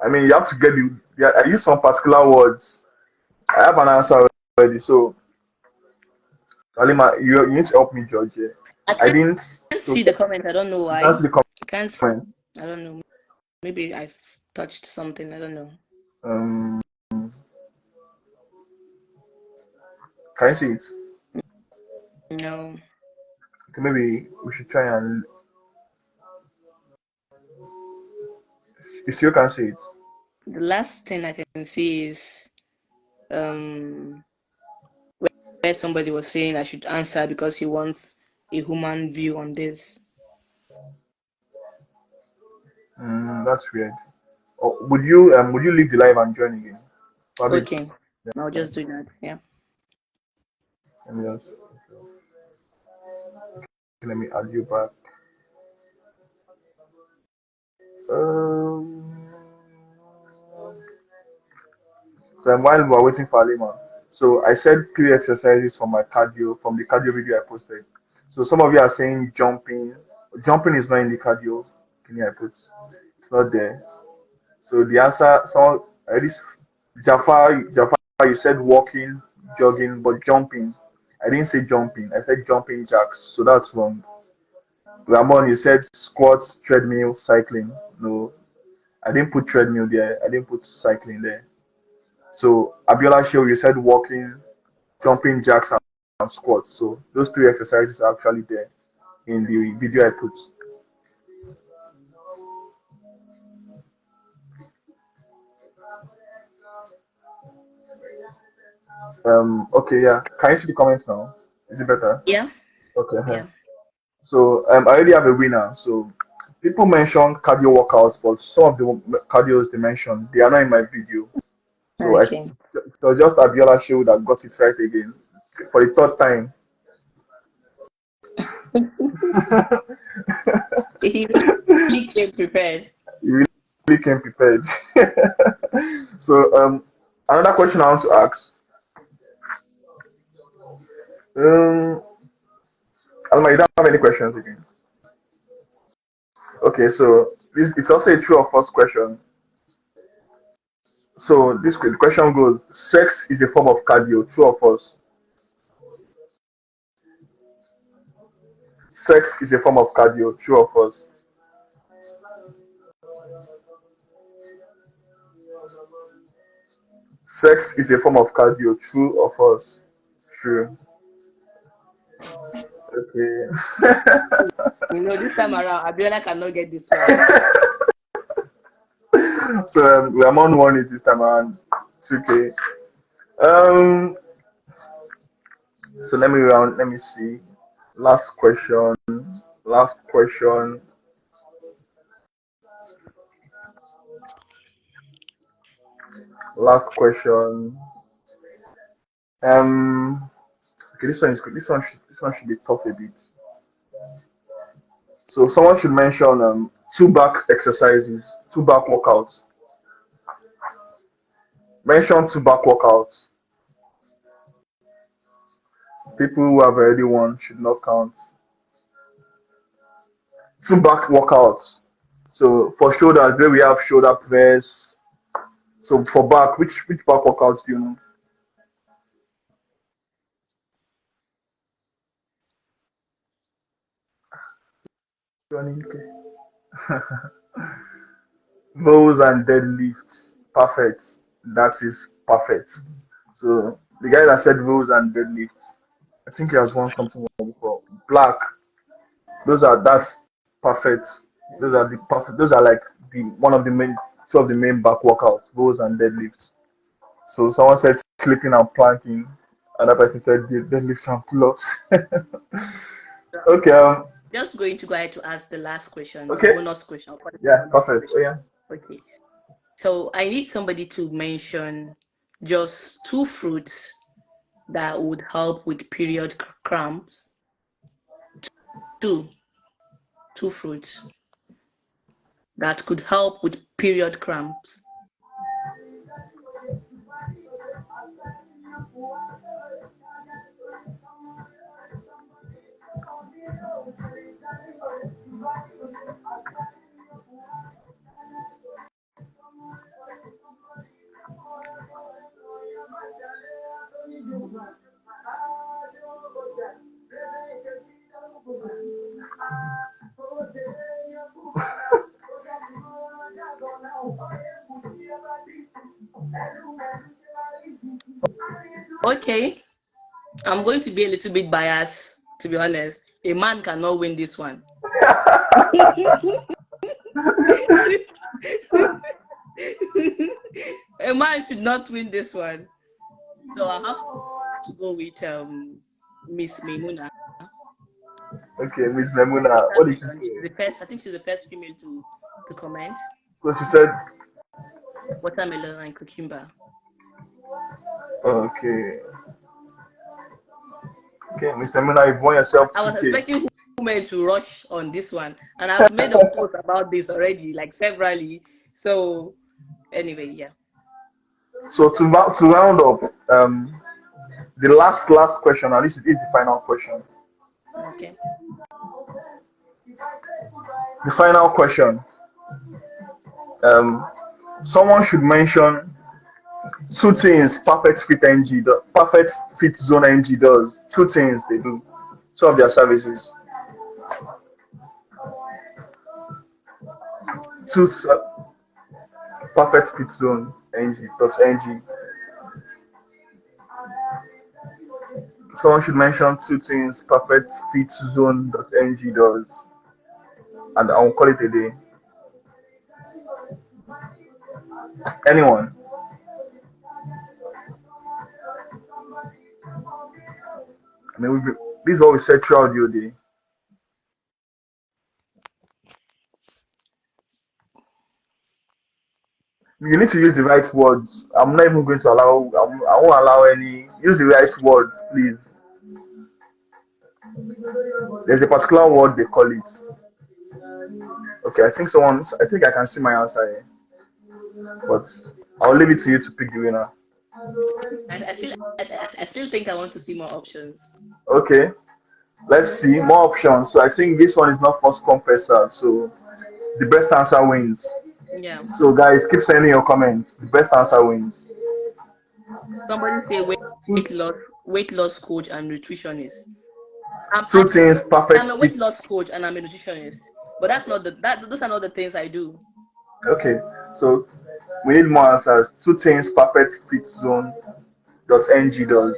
I mean, you have to get the. Yeah, I use some particular words. I have an answer already. So, Halima, you need to help me judge here. I I can't didn't. So, see the comment. I don't know you can't why. see the I can't. comment. I don't know. Maybe I've touched something. I don't know. Um, can you see it? No. Okay, maybe we should try and. You still can see it. The last thing I can see is um where somebody was saying I should answer because he wants a human view on this. That's weird. Oh, would you leave the live and join again? Probably. Okay. I'll Yeah, just do that. Yeah. let me let me add you back. Um, so while we're waiting for Alima, so I said three exercises from the cardio video I posted. So some of you are saying jumping. Jumping is not in the cardio. Can I put? It's not there. So the answer, this Jafar, you said walking, jogging, but jumping. I didn't say jumping. I said jumping jacks. So that's wrong. Ramon, you said squats, treadmill, cycling. No, I didn't put treadmill there. I didn't put cycling there. So Abiola Show, you said walking, jumping jacks, and squats. So those three exercises are actually there in the video I put. Okay, yeah. Can you see the comments now? Is it better? Yeah, Okay. yeah. So I already have a winner. So people mention cardio workouts, but some of the cardios they mentioned they are not in my video. So I think Okay. it was just Abiola Shehu that got it right again for the third time. He really came prepared. You really came prepared. So another question I want to ask. Um, Alma, you don't have any questions again? Okay, so this it's also a true or false question. So this question goes: sex is a form of cardio. True or false? Sex is a form of cardio. True or false? Sex is a form of cardio. True or false? True. Okay. This time around, Abiola cannot get this one. So we are on one this time around. It's okay. Um. So let me see. Last question. Last question. Last question. Um. Okay, this one should be tough a bit. So someone should mention two back exercises, two back workouts. Mention two back workouts. People who have already won should not count. Two back workouts. So for shoulders, where we have shoulder press. So for back, which back workouts do you know? Rows and deadlifts. Perfect. That is perfect. So the guy that said rows and deadlifts, I think he has won something before. Black. That's perfect. Those are the perfect. Those are like the one of the main two of the main back workouts, rows and deadlifts. So someone said sleeping and planking. Another person said deadlifts and pull-ups. Okay. Just going to go ahead to ask the last question, the Okay. bonus question. I'll call it the Yeah. bonus Perfect. Oh question. yeah. Okay. So I need somebody to mention just two fruits that would help with period cramps. Two. Two fruits that could help with period cramps. Okay. I'm going to be a little bit biased, to be honest. A man cannot win this one. A man should not win this one. So I have to go with Miss Maimuna. Okay, Miss Memuna. What did she Watermelon. say? She's the first. I think she's the first female to comment. So she said, Watermelon and cucumber. okay, okay, Miss Memuna, you've won yourself I was 2K. expecting women to rush on this one, and I've made a post about this already, like severally. So anyway, yeah. So to round up, the last question, and this is the final question. Okay. The final question. Um, someone should mention two things Perfect Fit NG, the Perfect Fit Zone NG does. Two things they do. Two of their services. Two Perfect Fit Zone NG plus NG. Someone should mention two things perfectfitzone.ng does, and I'll call it a day. Anyone? I mean, this is what we said throughout the day. You need to use the right words. I'm not even going to allow. I won't allow any. Use the right words, please. There's a particular word they call it. Okay, I think someone. I think I can see my answer here, but I'll leave it to you to pick the winner. I still think I want to see more options. Okay, let's see more options. So I think this one is not first come first serve. So the best answer wins. Yeah. So guys, keep sending your comments. The best answer wins. Somebody say Two, weight loss coach and nutritionist. two things perfect I'm a weight fit. loss coach and I'm a nutritionist, but that's not those are not the things I do. Okay, so we need more answers. Two things perfect fit zone.ng does.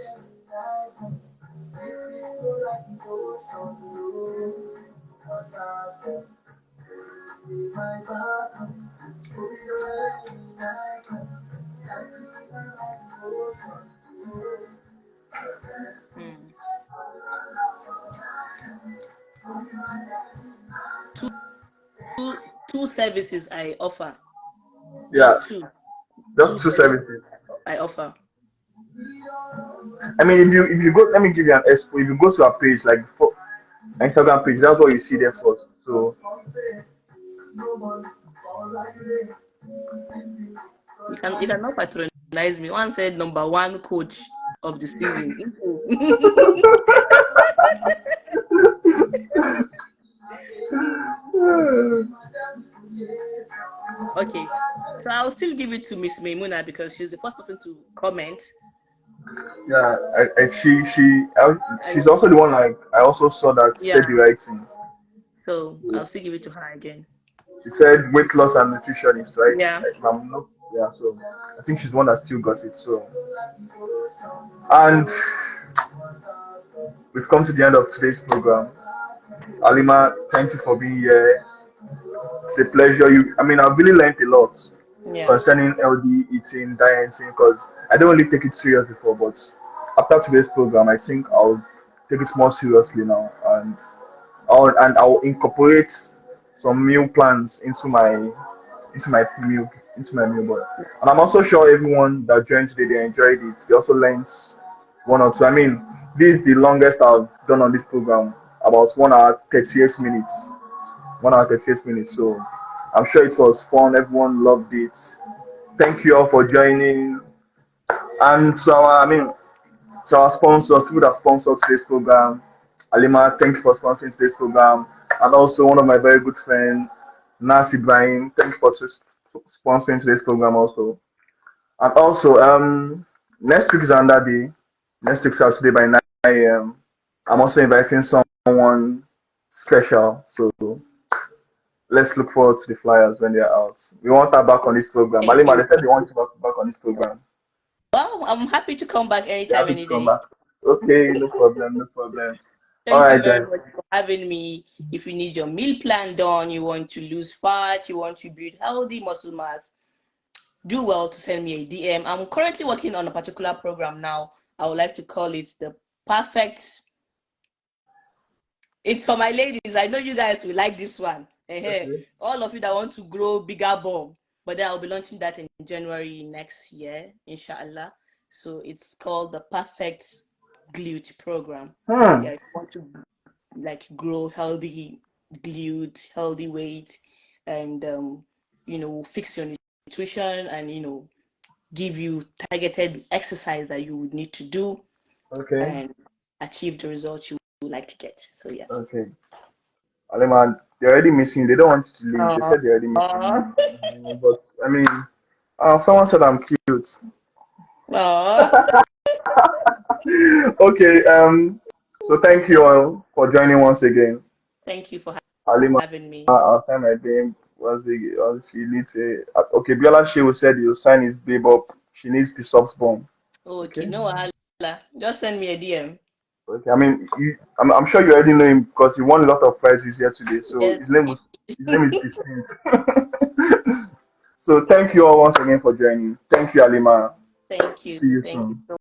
Hmm. Two services I offer. Yeah, Just two just two services services. I offer. I mean, if you go, let me give you an expo. If you go to our page, like for Instagram page, that's what you see there first. So You cannot patronize me. One said number one coach of the season. Okay, so I'll still give it to Miss Maimuna because she's the first person to comment. yeah, she's And also the one like I also saw that said the yeah, right thing. so I'll still give it to her again. She said weight loss and nutritionist, right? Yeah. I'm not, yeah, so I think she's the one that still got it. So, and we've come to the end of today's program. Halima, thank you for being here. It's a pleasure. I mean, I've really learned a lot Yeah. concerning LD eating, dieting, because I don't really take it serious before, but after today's program, I think I'll take it more seriously now, and I'll incorporate some meal plans into my meal board. And I'm also sure everyone that joined today they enjoyed it. They also learned one or two. I mean, this is the longest I've done on this program, about 1 hour 38 minutes. 1 hour 38 minutes. So I'm sure it was fun. Everyone loved it. Thank you all for joining. And to our sponsors, people that sponsor today's program. Halima, thank you for sponsoring today's program. And also one of my very good friends, Nas Ibrahim, thank you for sponsoring today's program also. And also, next week is another day. Next week Saturday by 9 a.m. I'm also inviting someone special. So let's look forward to the flyers when they're out. We want her back on this program. Thank Halima, you. they said they want you back on this program. Well, I'm happy to come back You're anytime, happy to any come day. back. Okay, no problem, no problem. All Thank you right, very then. much for having me. If you need your meal plan done, you want to lose fat, you want to build healthy muscle mass, do well to send me a DM. I'm currently working on a particular program now. I would like to call it the perfect. It's for my ladies. I know you guys will like this one. Okay. All of you that want to grow bigger bomb. But then I'll be launching that in January next year, inshallah. So it's called the Perfect Glute Program. Hmm. Yeah, if you want to like grow healthy glute, healthy weight, and fix your nutrition and give you targeted exercise that you would need to do Okay. and achieve the results you would like to get. So yeah. Okay. Aleman, they're already missing you. They don't want you to leave. They Aww. said they're already missing you. But I mean, someone said I'm cute. Aww. Okay. So thank you all for joining once again. Thank you for Halima, having me. I'll sign my name. She needs a. Okay, Biola Shehu said he'll sign his babe up. She needs the soft bomb. Okay, Okay. no wahala. Just send me a DM. Okay, I mean, I'm sure you already know him because he won a lot of prizes here today. So Yes. his name is Distinct. So thank you all once again for joining. Thank you, Alima. Thank you. See you Thank you soon. so